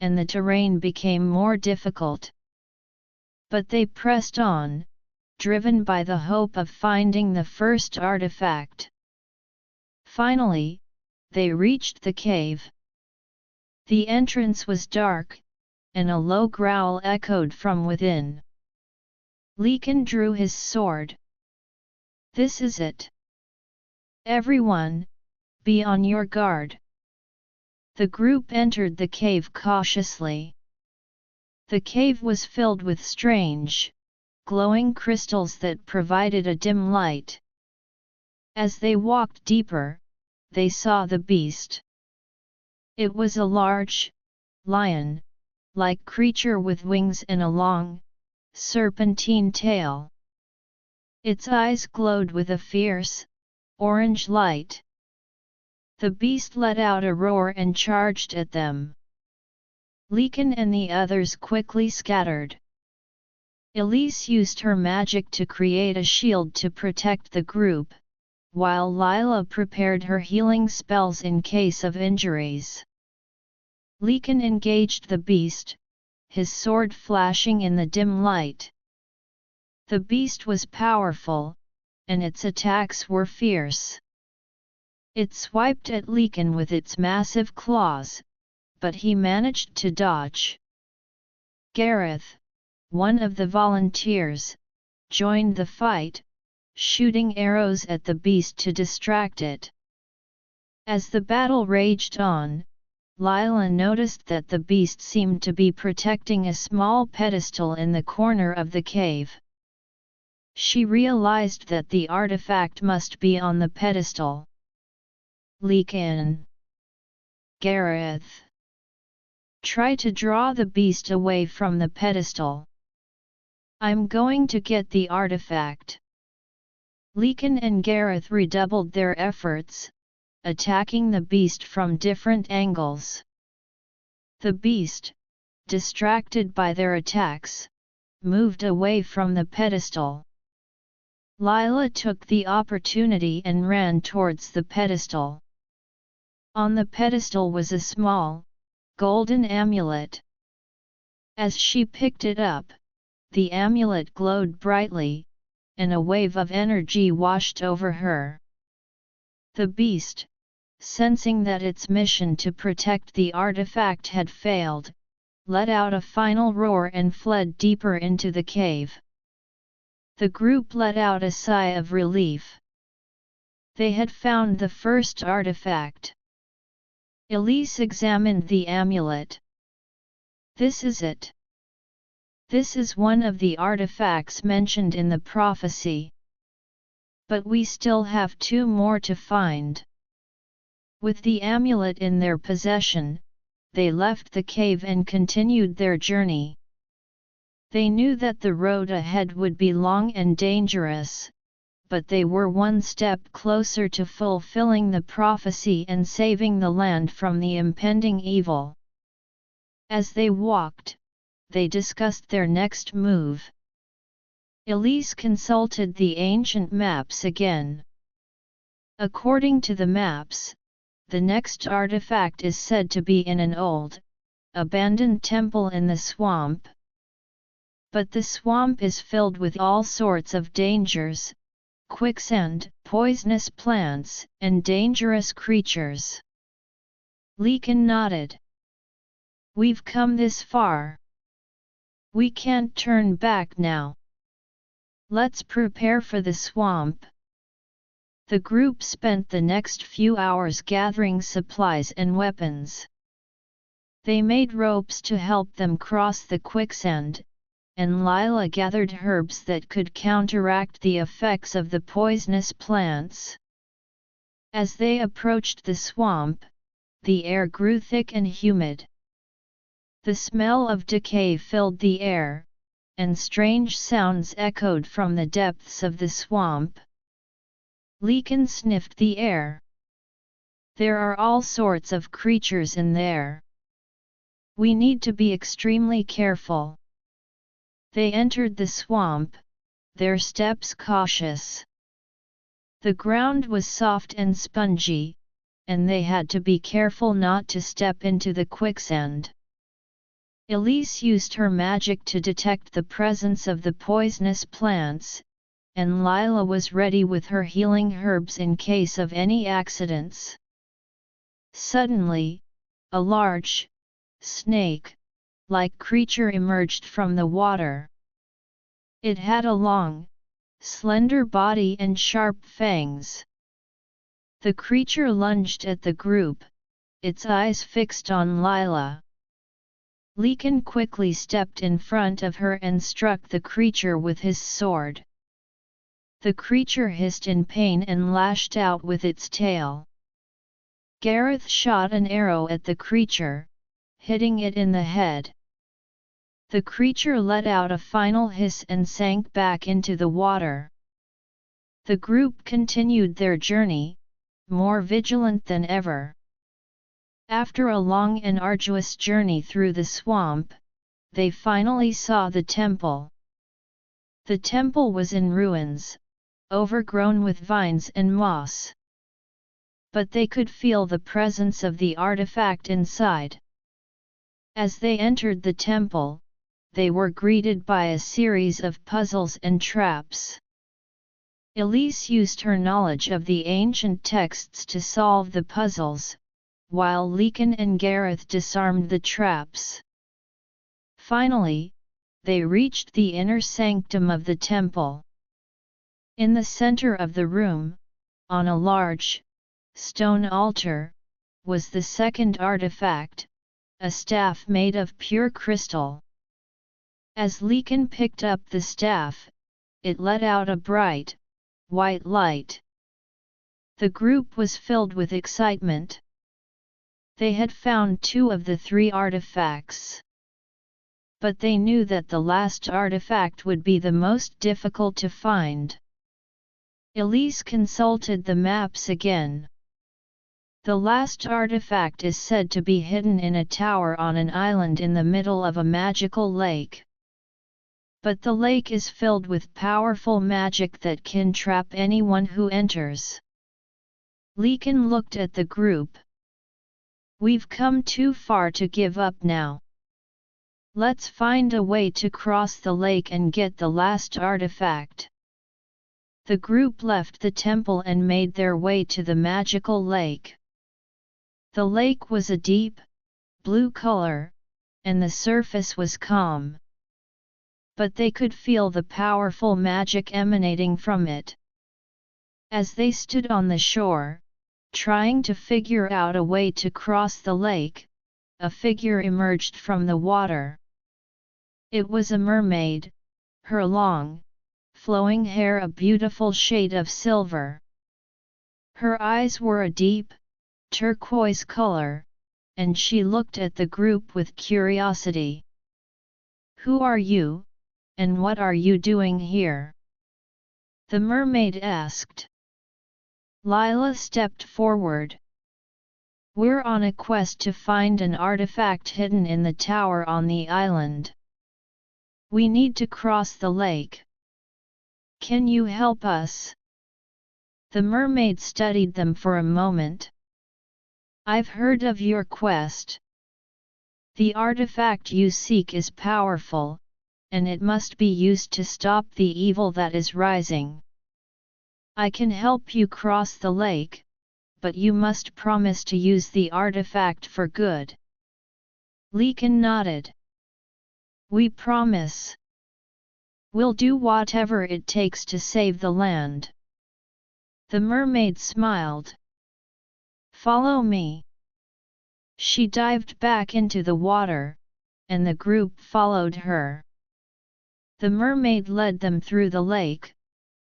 and the terrain became more difficult. But they pressed on, driven by the hope of finding the first artifact. Finally, they reached the cave. The entrance was dark, and a low growl echoed from within. Lycan drew his sword. This is it. Everyone, be on your guard. The group entered the cave cautiously. The cave was filled with strange, glowing crystals that provided a dim light. As they walked deeper, they saw the beast. It was a large, lion-like creature with wings and a long, serpentine tail. Its eyes glowed with a fierce, orange light. The beast let out a roar and charged at them. Lycan and the others quickly scattered. Elise used her magic to create a shield to protect the group, while Lila prepared her healing spells in case of injuries. Lycan engaged the beast, his sword flashing in the dim light. The beast was powerful, and its attacks were fierce. It swiped at Lycan with its massive claws, but he managed to dodge. Gareth, one of the volunteers, joined the fight, shooting arrows at the beast to distract it. As the battle raged on, Lila noticed that the beast seemed to be protecting a small pedestal in the corner of the cave. She realized that the artifact must be on the pedestal. Lycan. Gareth. Try to draw the beast away from the pedestal. I'm going to get the artifact. Lycan and Gareth redoubled their efforts, attacking the beast from different angles. The beast, distracted by their attacks, moved away from the pedestal. Lila took the opportunity and ran towards the pedestal. On the pedestal was a small, golden amulet. As she picked it up, the amulet glowed brightly, and a wave of energy washed over her. The beast, sensing that its mission to protect the artifact had failed, let out a final roar and fled deeper into the cave. The group let out a sigh of relief. They had found the first artifact. Elise examined the amulet. This is it. This is one of the artifacts mentioned in the prophecy. But we still have 2 more to find. With the amulet in their possession, they left the cave and continued their journey. They knew that the road ahead would be long and dangerous, but they were one step closer to fulfilling the prophecy and saving the land from the impending evil. As they walked, they discussed their next move. Elise consulted the ancient maps again. According to the maps, the next artifact is said to be in an old, abandoned temple in the swamp. But the swamp is filled with all sorts of dangers: quicksand, poisonous plants, and dangerous creatures. Lycan nodded. We've come this far. We can't turn back now. Let's prepare for the swamp. The group spent the next few hours gathering supplies and weapons. They made ropes to help them cross the quicksand, and Lila gathered herbs that could counteract the effects of the poisonous plants. As they approached the swamp, the air grew thick and humid. The smell of decay filled the air, and strange sounds echoed from the depths of the swamp. Lycan sniffed the air. There are all sorts of creatures in there. We need to be extremely careful. They entered the swamp, their steps cautious. The ground was soft and spongy, and they had to be careful not to step into the quicksand. Elise used her magic to detect the presence of the poisonous plants, and Lila was ready with her healing herbs in case of any accidents. Suddenly, a large, snake-like creature emerged from the water. It had a long, slender body and sharp fangs. The creature lunged at the group, its eyes fixed on Lila. Lycan quickly stepped in front of her and struck the creature with his sword. The creature hissed in pain and lashed out with its tail. Gareth shot an arrow at the creature, hitting it in the head. The creature let out a final hiss and sank back into the water. The group continued their journey, more vigilant than ever. After a long and arduous journey through the swamp, they finally saw the temple. The temple was in ruins, overgrown with vines and moss. But they could feel the presence of the artifact inside. As they entered the temple, they were greeted by a series of puzzles and traps. Elise used her knowledge of the ancient texts to solve the puzzles, while Lycan and Gareth disarmed the traps. Finally, they reached the inner sanctum of the temple. In the center of the room, on a large, stone altar, was the second artifact, a staff made of pure crystal. As Lycan picked up the staff, it let out a bright, white light. The group was filled with excitement. They had found 2 of the 3 artifacts. But they knew that the last artifact would be the most difficult to find. Elise consulted the maps again. The last artifact is said to be hidden in a tower on an island in the middle of a magical lake. But the lake is filled with powerful magic that can trap anyone who enters. Lycan looked at the group. We've come too far to give up now. Let's find a way to cross the lake and get the last artifact. The group left the temple and made their way to the magical lake. The lake was a deep, blue color, and the surface was calm. But they could feel the powerful magic emanating from it. As they stood on the shore, trying to figure out a way to cross the lake, a figure emerged from the water. It was a mermaid, her long, flowing hair a beautiful shade of silver. Her eyes were a deep, turquoise color, and she looked at the group with curiosity. "Who are you, and what are you doing here?" the mermaid asked. Lila stepped forward. "We're on a quest to find an artifact hidden in the tower on the island. We need to cross the lake. Can you help us?" The mermaid studied them for a moment. "I've heard of your quest. The artifact you seek is powerful, and it must be used to stop the evil that is rising. I can help you cross the lake, but you must promise to use the artifact for good." Lycan nodded. "We promise. We'll do whatever it takes to save the land." The mermaid smiled. "Follow me." She dived back into the water, and the group followed her. The mermaid led them through the lake,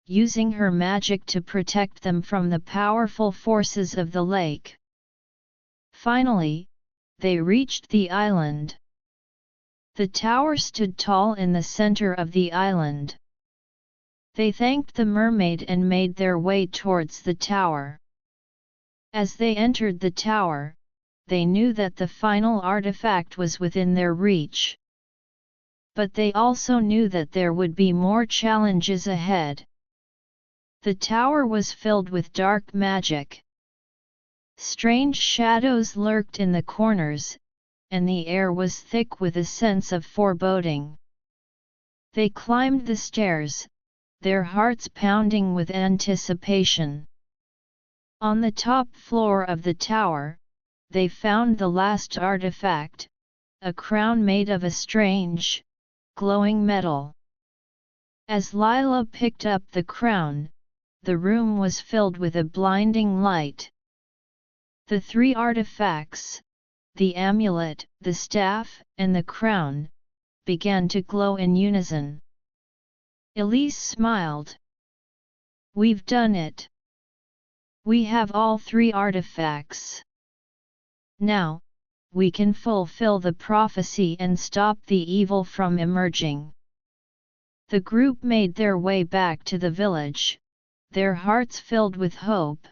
using her magic to protect them from the powerful forces of the lake. Finally, they reached the island. The tower stood tall in the center of the island. They thanked the mermaid and made their way towards the tower. As they entered the tower, they knew that the final artifact was within their reach. But they also knew that there would be more challenges ahead. The tower was filled with dark magic. Strange shadows lurked in the corners, and the air was thick with a sense of foreboding. They climbed the stairs, their hearts pounding with anticipation. On the top floor of the tower, they found the last artifact, a crown made of a strange, glowing metal. As Lila picked up the crown, the room was filled with a blinding light. The three artifacts, the amulet, the staff, and the crown, began to glow in unison. Elise smiled. "We've done it. We have all three artifacts. Now, we can fulfill the prophecy and stop the evil from emerging." The group made their way back to the village, their hearts filled with hope.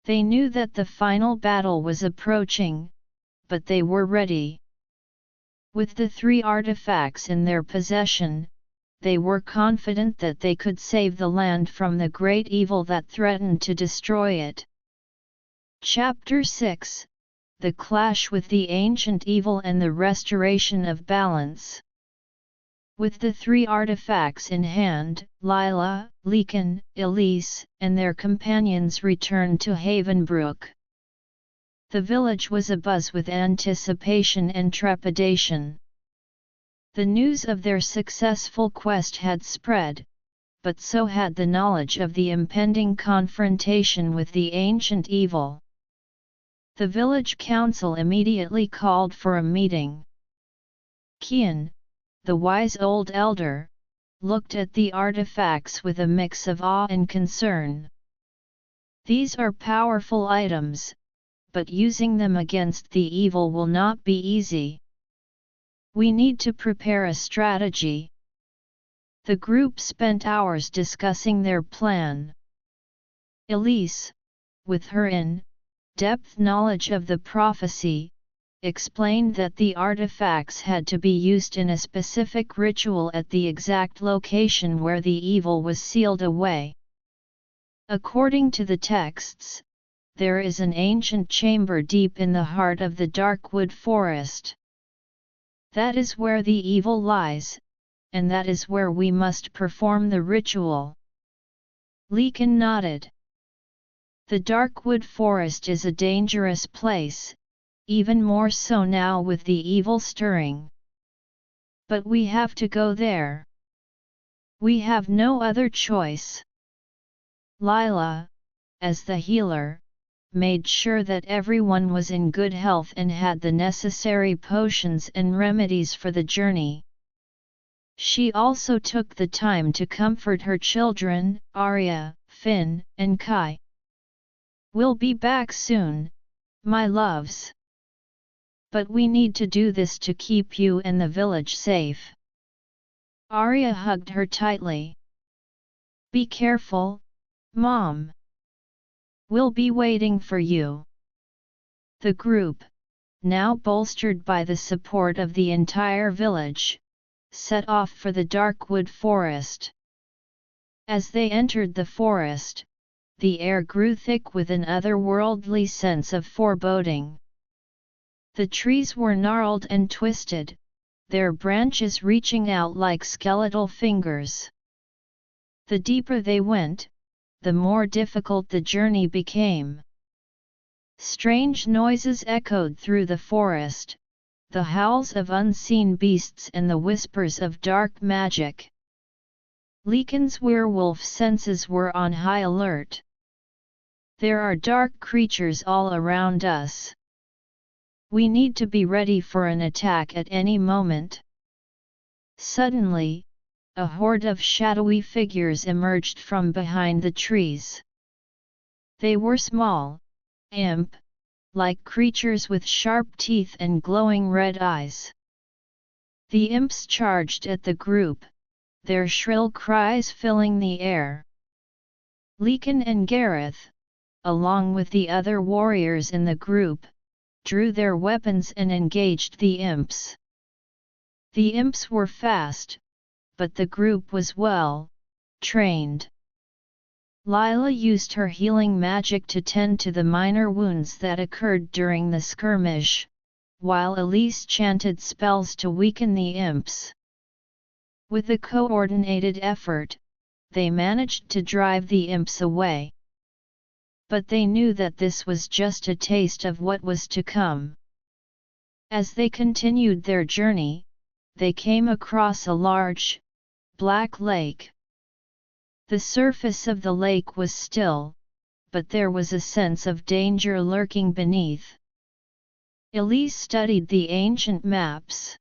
They knew that the final battle was approaching, but they were ready. With the three artifacts in their possession, they were confident that they could save the land from the great evil that threatened to destroy it. Chapter 6: The Clash with the Ancient Evil and the Restoration of Balance. With the three artifacts in hand, Lila, Lycan, Elise, and their companions returned to Havenbrook. The village was abuzz with anticipation and trepidation. The news of their successful quest had spread, but so had the knowledge of the impending confrontation with the ancient evil. The village council immediately called for a meeting. Kian, the wise old elder, looked at the artifacts with a mix of awe and concern. "These are powerful items, but using them against the evil will not be easy. We need to prepare a strategy." The group spent hours discussing their plan. Elise, with her in-depth knowledge of the prophecy, explained that the artifacts had to be used in a specific ritual at the exact location where the evil was sealed away. According to the texts, there is an ancient chamber deep in the heart of the dark wood forest. That is where the evil lies, and that is where we must perform the ritual. Lycan nodded. The dark wood forest is a dangerous place, even more so now with the evil stirring. But we have to go there. We have no other choice. Lila, as the healer, made sure that everyone was in good health and had the necessary potions and remedies for the journey. She also took the time to comfort her children, Arya, Finn, and Kai. "We'll be back soon, my loves. But we need to do this to keep you and the village safe. Arya hugged her tightly. Be careful, Mom. We'll be waiting for you. The group, now bolstered by the support of the entire village, set off for the dark wood forest. As they entered the forest, the air grew thick with an otherworldly sense of foreboding. The trees were gnarled and twisted, their branches reaching out like skeletal fingers. The deeper they went, the more difficult the journey became. Strange noises echoed through the forest, the howls of unseen beasts and the whispers of dark magic. Lycan's werewolf senses were on high alert. There are dark creatures all around us. We need to be ready for an attack at any moment. Suddenly, a horde of shadowy figures emerged from behind the trees. They were small, imp-like creatures with sharp teeth and glowing red eyes. The imps charged at the group, their shrill cries filling the air. Lycan and Gareth, along with the other warriors in the group, drew their weapons and engaged the imps. The imps were fast, but the group was well trained. Lila used her healing magic to tend to the minor wounds that occurred during the skirmish, while Elise chanted spells to weaken the imps. With a coordinated effort, they managed to drive the imps away. But they knew that this was just a taste of what was to come. As they continued their journey, they came across a large, black lake. The surface of the lake was still, but there was a sense of danger lurking beneath. Elise studied the ancient maps.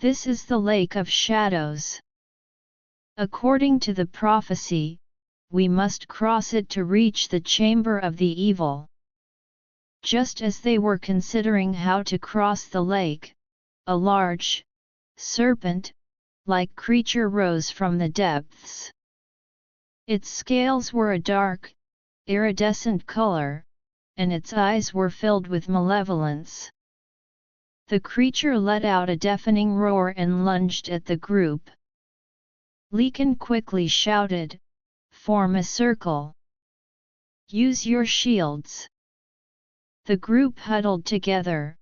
This is the Lake of Shadows. According to the prophecy, we must cross it to reach the chamber of the evil. Just as they were considering how to cross the lake, a large, serpent-like creature rose from the depths. Its scales were a dark, iridescent color, and its eyes were filled with malevolence. The creature let out a deafening roar and lunged at the group. Lycan quickly shouted, "Form a circle. Use your shields." The group huddled together,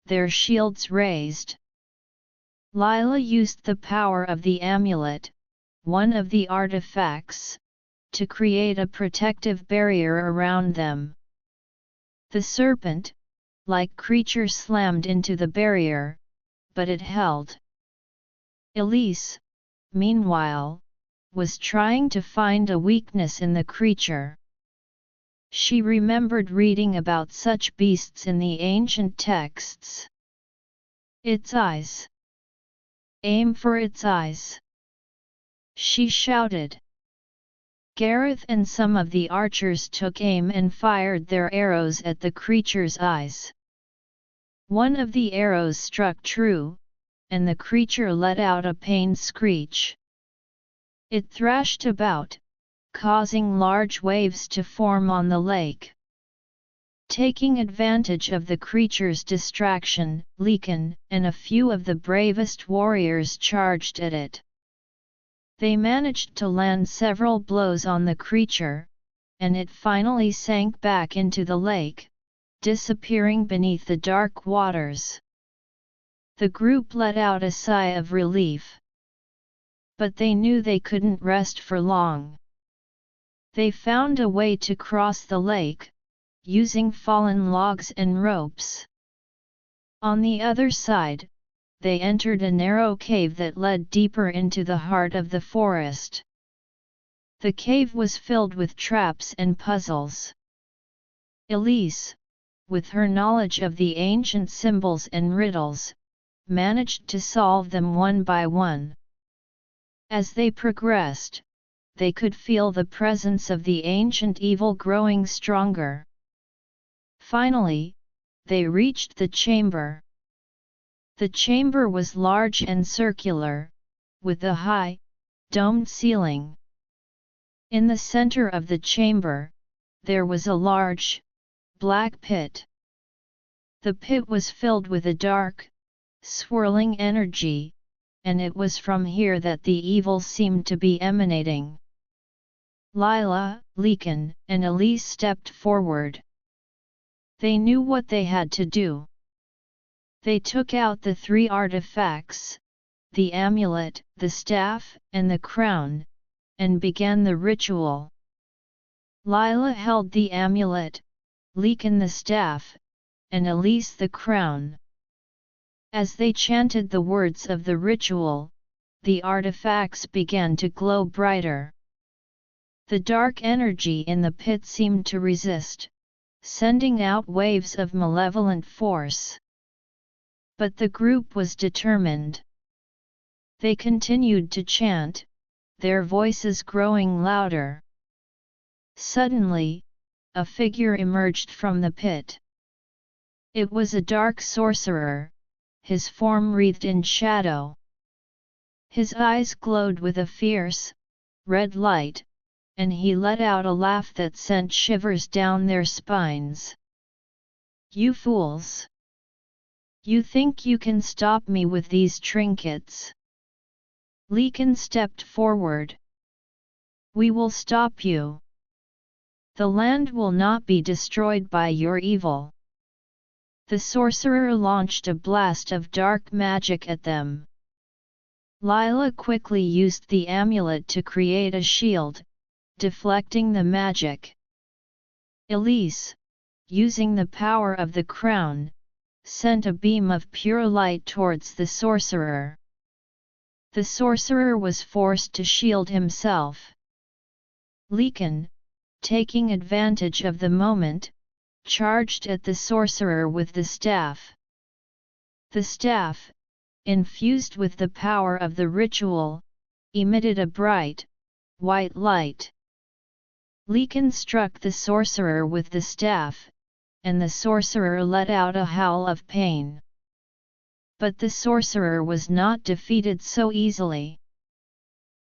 their shields raised. Lila used the power of the amulet, one of the artifacts, to create a protective barrier around them. The serpent-like creature slammed into the barrier, but it held. Elise, meanwhile, was trying to find a weakness in the creature. She remembered reading about such beasts in the ancient texts. Its eyes. Aim for its eyes, she shouted. Gareth and some of the archers took aim and fired their arrows at the creature's eyes. One of the arrows struck true, and the creature let out a pained screech. It thrashed about, causing large waves to form on the lake. Taking advantage of the creature's distraction, Lycan and a few of the bravest warriors charged at it. They managed to land several blows on the creature, and it finally sank back into the lake, disappearing beneath the dark waters. The group let out a sigh of relief. But they knew they couldn't rest for long. They found a way to cross the lake, using fallen logs and ropes. On the other side, they entered a narrow cave that led deeper into the heart of the forest. The cave was filled with traps and puzzles. Elise, with her knowledge of the ancient symbols and riddles, managed to solve them one by one. As they progressed, they could feel the presence of the ancient evil growing stronger. Finally, they reached the chamber. The chamber was large and circular, with a high, domed ceiling. In the center of the chamber, there was a large, black pit. The pit was filled with a dark, swirling energy, and it was from here that the evil seemed to be emanating. Lila, Lycan, and Elise stepped forward. They knew what they had to do. They took out the 3 artifacts, the amulet, the staff, and the crown, and began the ritual. Lila held the amulet, Lycan the staff, and Elise the crown. As they chanted the words of the ritual, the artifacts began to glow brighter. The dark energy in the pit seemed to resist, sending out waves of malevolent force. But the group was determined. They continued to chant, their voices growing louder. Suddenly, a figure emerged from the pit. It was a dark sorcerer, his form wreathed in shadow. His eyes glowed with a fierce, red light, and he let out a laugh that sent shivers down their spines. "You fools! You think you can stop me with these trinkets?" Lycan stepped forward. "We will stop you. The land will not be destroyed by your evil." The sorcerer launched a blast of dark magic at them. Lila quickly used the amulet to create a shield, deflecting the magic. Elise, using the power of the crown, sent a beam of pure light towards the sorcerer. The sorcerer was forced to shield himself. Lycan, taking advantage of the moment, charged at the sorcerer with the staff. The staff, infused with the power of the ritual, emitted a bright, white light. Lycan struck the sorcerer with the staff, and the sorcerer let out a howl of pain. But the sorcerer was not defeated so easily.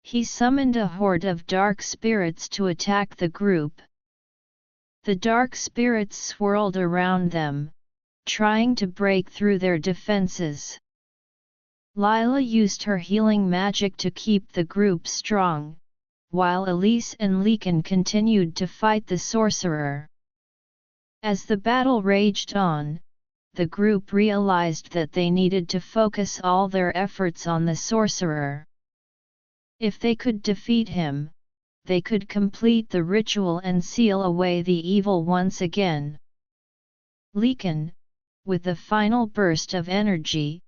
He summoned a horde of dark spirits to attack the group. The dark spirits swirled around them, trying to break through their defenses. Lila used her healing magic to keep the group strong, while Elise and Lycan continued to fight the sorcerer. As the battle raged on, the group realized that they needed to focus all their efforts on the sorcerer. If they could defeat him, they could complete the ritual and seal away the evil once again. Lycan, with the final burst of energy,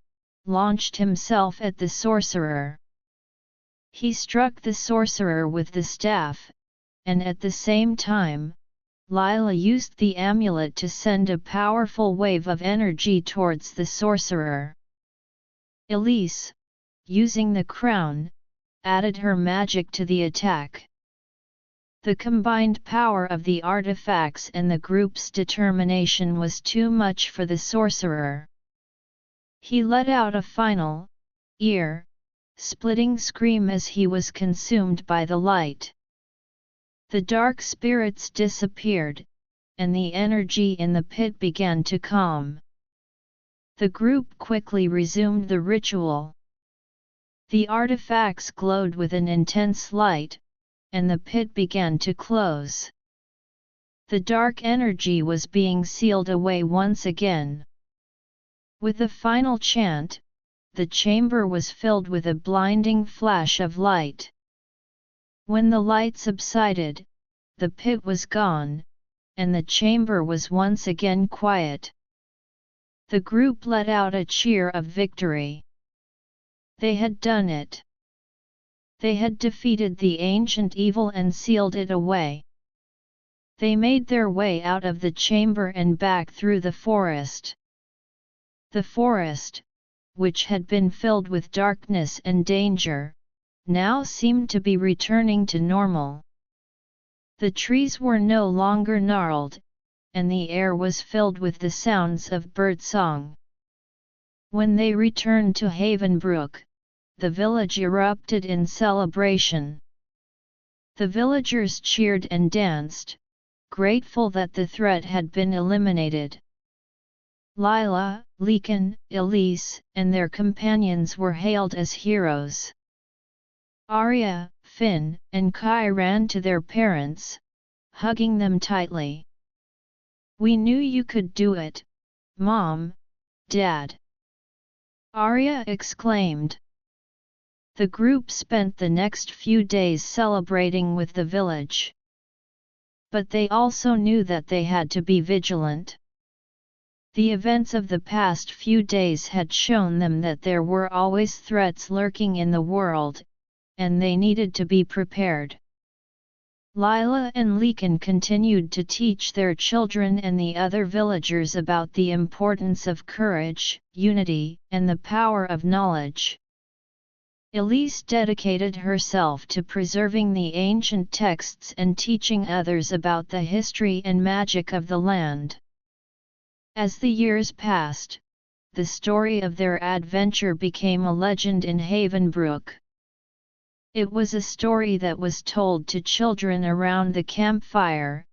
launched himself at the sorcerer. He struck the sorcerer with the staff, and at the same time, Lila used the amulet to send a powerful wave of energy towards the sorcerer. Elise, using the crown, added her magic to the attack. The combined power of the artifacts and the group's determination was too much for the sorcerer. He let out a final, ear-splitting scream as he was consumed by the light. The dark spirits disappeared, and the energy in the pit began to calm. The group quickly resumed the ritual. The artifacts glowed with an intense light, and the pit began to close. The dark energy was being sealed away once again. With the final chant, the chamber was filled with a blinding flash of light. When the light subsided, the pit was gone, and the chamber was once again quiet. The group let out a cheer of victory. They had done it. They had defeated the ancient evil and sealed it away. They made their way out of the chamber and back through the forest. The forest, which had been filled with darkness and danger, now seemed to be returning to normal. The trees were no longer gnarled, and the air was filled with the sounds of birdsong. When they returned to Havenbrook, the village erupted in celebration. The villagers cheered and danced, grateful that the threat had been eliminated. Lila, Lycan, Elise, and their companions were hailed as heroes. Arya, Finn, and Kai ran to their parents, hugging them tightly. "We knew you could do it, Mom, Dad!" Arya exclaimed. The group spent the next few days celebrating with the village. But they also knew that they had to be vigilant. The events of the past few days had shown them that there were always threats lurking in the world, and they needed to be prepared. Lila and Lycan continued to teach their children and the other villagers about the importance of courage, unity, and the power of knowledge. Elise dedicated herself to preserving the ancient texts and teaching others about the history and magic of the land. As the years passed, the story of their adventure became a legend in Havenbrook. It was a story that was told to children around the campfire,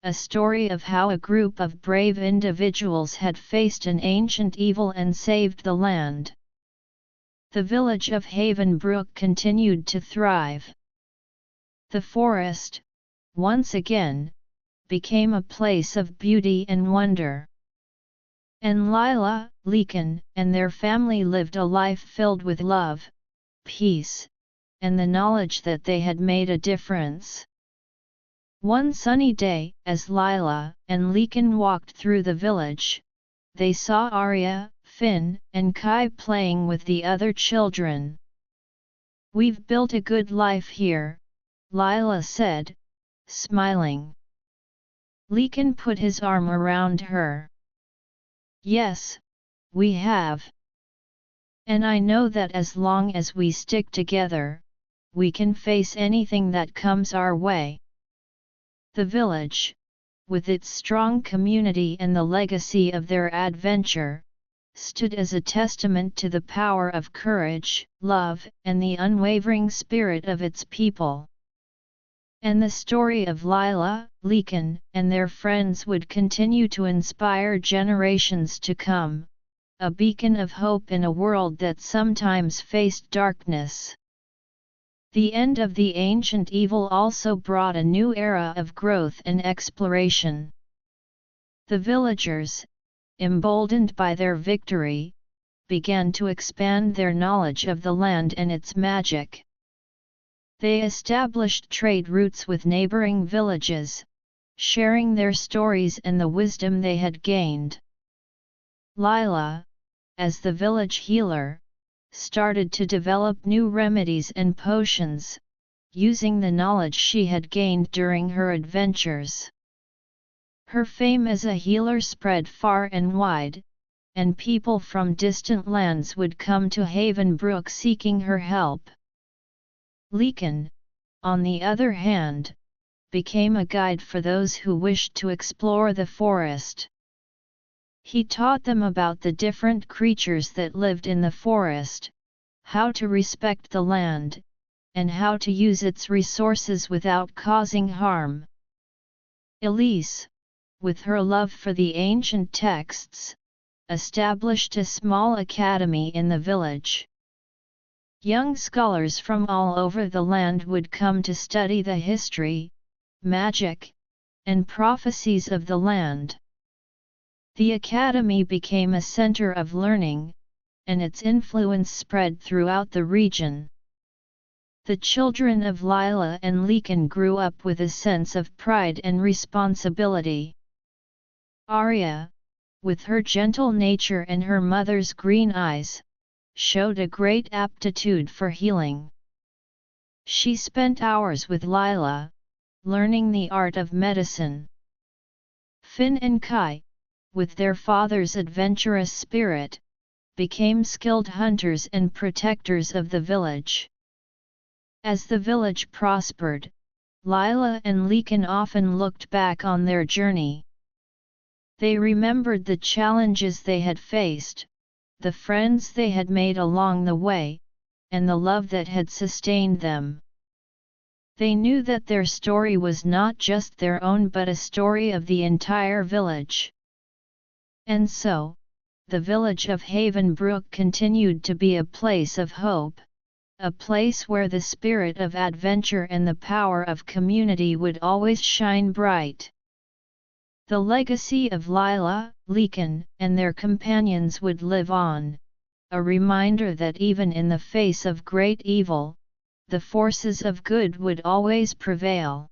a story of how a group of brave individuals had faced an ancient evil and saved the land. The village of Havenbrook continued to thrive. The forest, once again, became a place of beauty and wonder. And Lila, Lycan, and their family lived a life filled with love, peace, and the knowledge that they had made a difference. One sunny day, as Lila and Lycan walked through the village, they saw Arya, Finn, and Kai playing with the other children. "We've built a good life here," Lila said, smiling. Lycan put his arm around her. "Yes, we have. And I know that as long as we stick together, we can face anything that comes our way." The village, with its strong community and the legacy of their adventure, stood as a testament to the power of courage, love, and the unwavering spirit of its people. And the story of Lila, Lycan, and their friends would continue to inspire generations to come, a beacon of hope in a world that sometimes faced darkness. The end of the ancient evil also brought a new era of growth and exploration. The villagers, emboldened by their victory, began to expand their knowledge of the land and its magic. They established trade routes with neighboring villages, sharing their stories and the wisdom they had gained. Lila, as the village healer, started to develop new remedies and potions, using the knowledge she had gained during her adventures. Her fame as a healer spread far and wide, and people from distant lands would come to Havenbrook seeking her help. Lycan, on the other hand, became a guide for those who wished to explore the forest. He taught them about the different creatures that lived in the forest, how to respect the land, and how to use its resources without causing harm. Elise, with her love for the ancient texts, established a small academy in the village. Young scholars from all over the land would come to study the history, magic, and prophecies of the land. The academy became a center of learning, and its influence spread throughout the region. The children of Lila and Lycan grew up with a sense of pride and responsibility. Arya, with her gentle nature and her mother's green eyes, showed a great aptitude for healing. She spent hours with Lila, learning the art of medicine. Finn and Kai, with their father's adventurous spirit, became skilled hunters and protectors of the village. As the village prospered, Lila and Lycan often looked back on their journey. They remembered the challenges they had faced, the friends they had made along the way, and the love that had sustained them. They knew that their story was not just their own but a story of the entire village. And so, the village of Havenbrook continued to be a place of hope, a place where the spirit of adventure and the power of community would always shine bright. The legacy of Lila, Lycan, and their companions would live on, a reminder that even in the face of great evil, the forces of good would always prevail.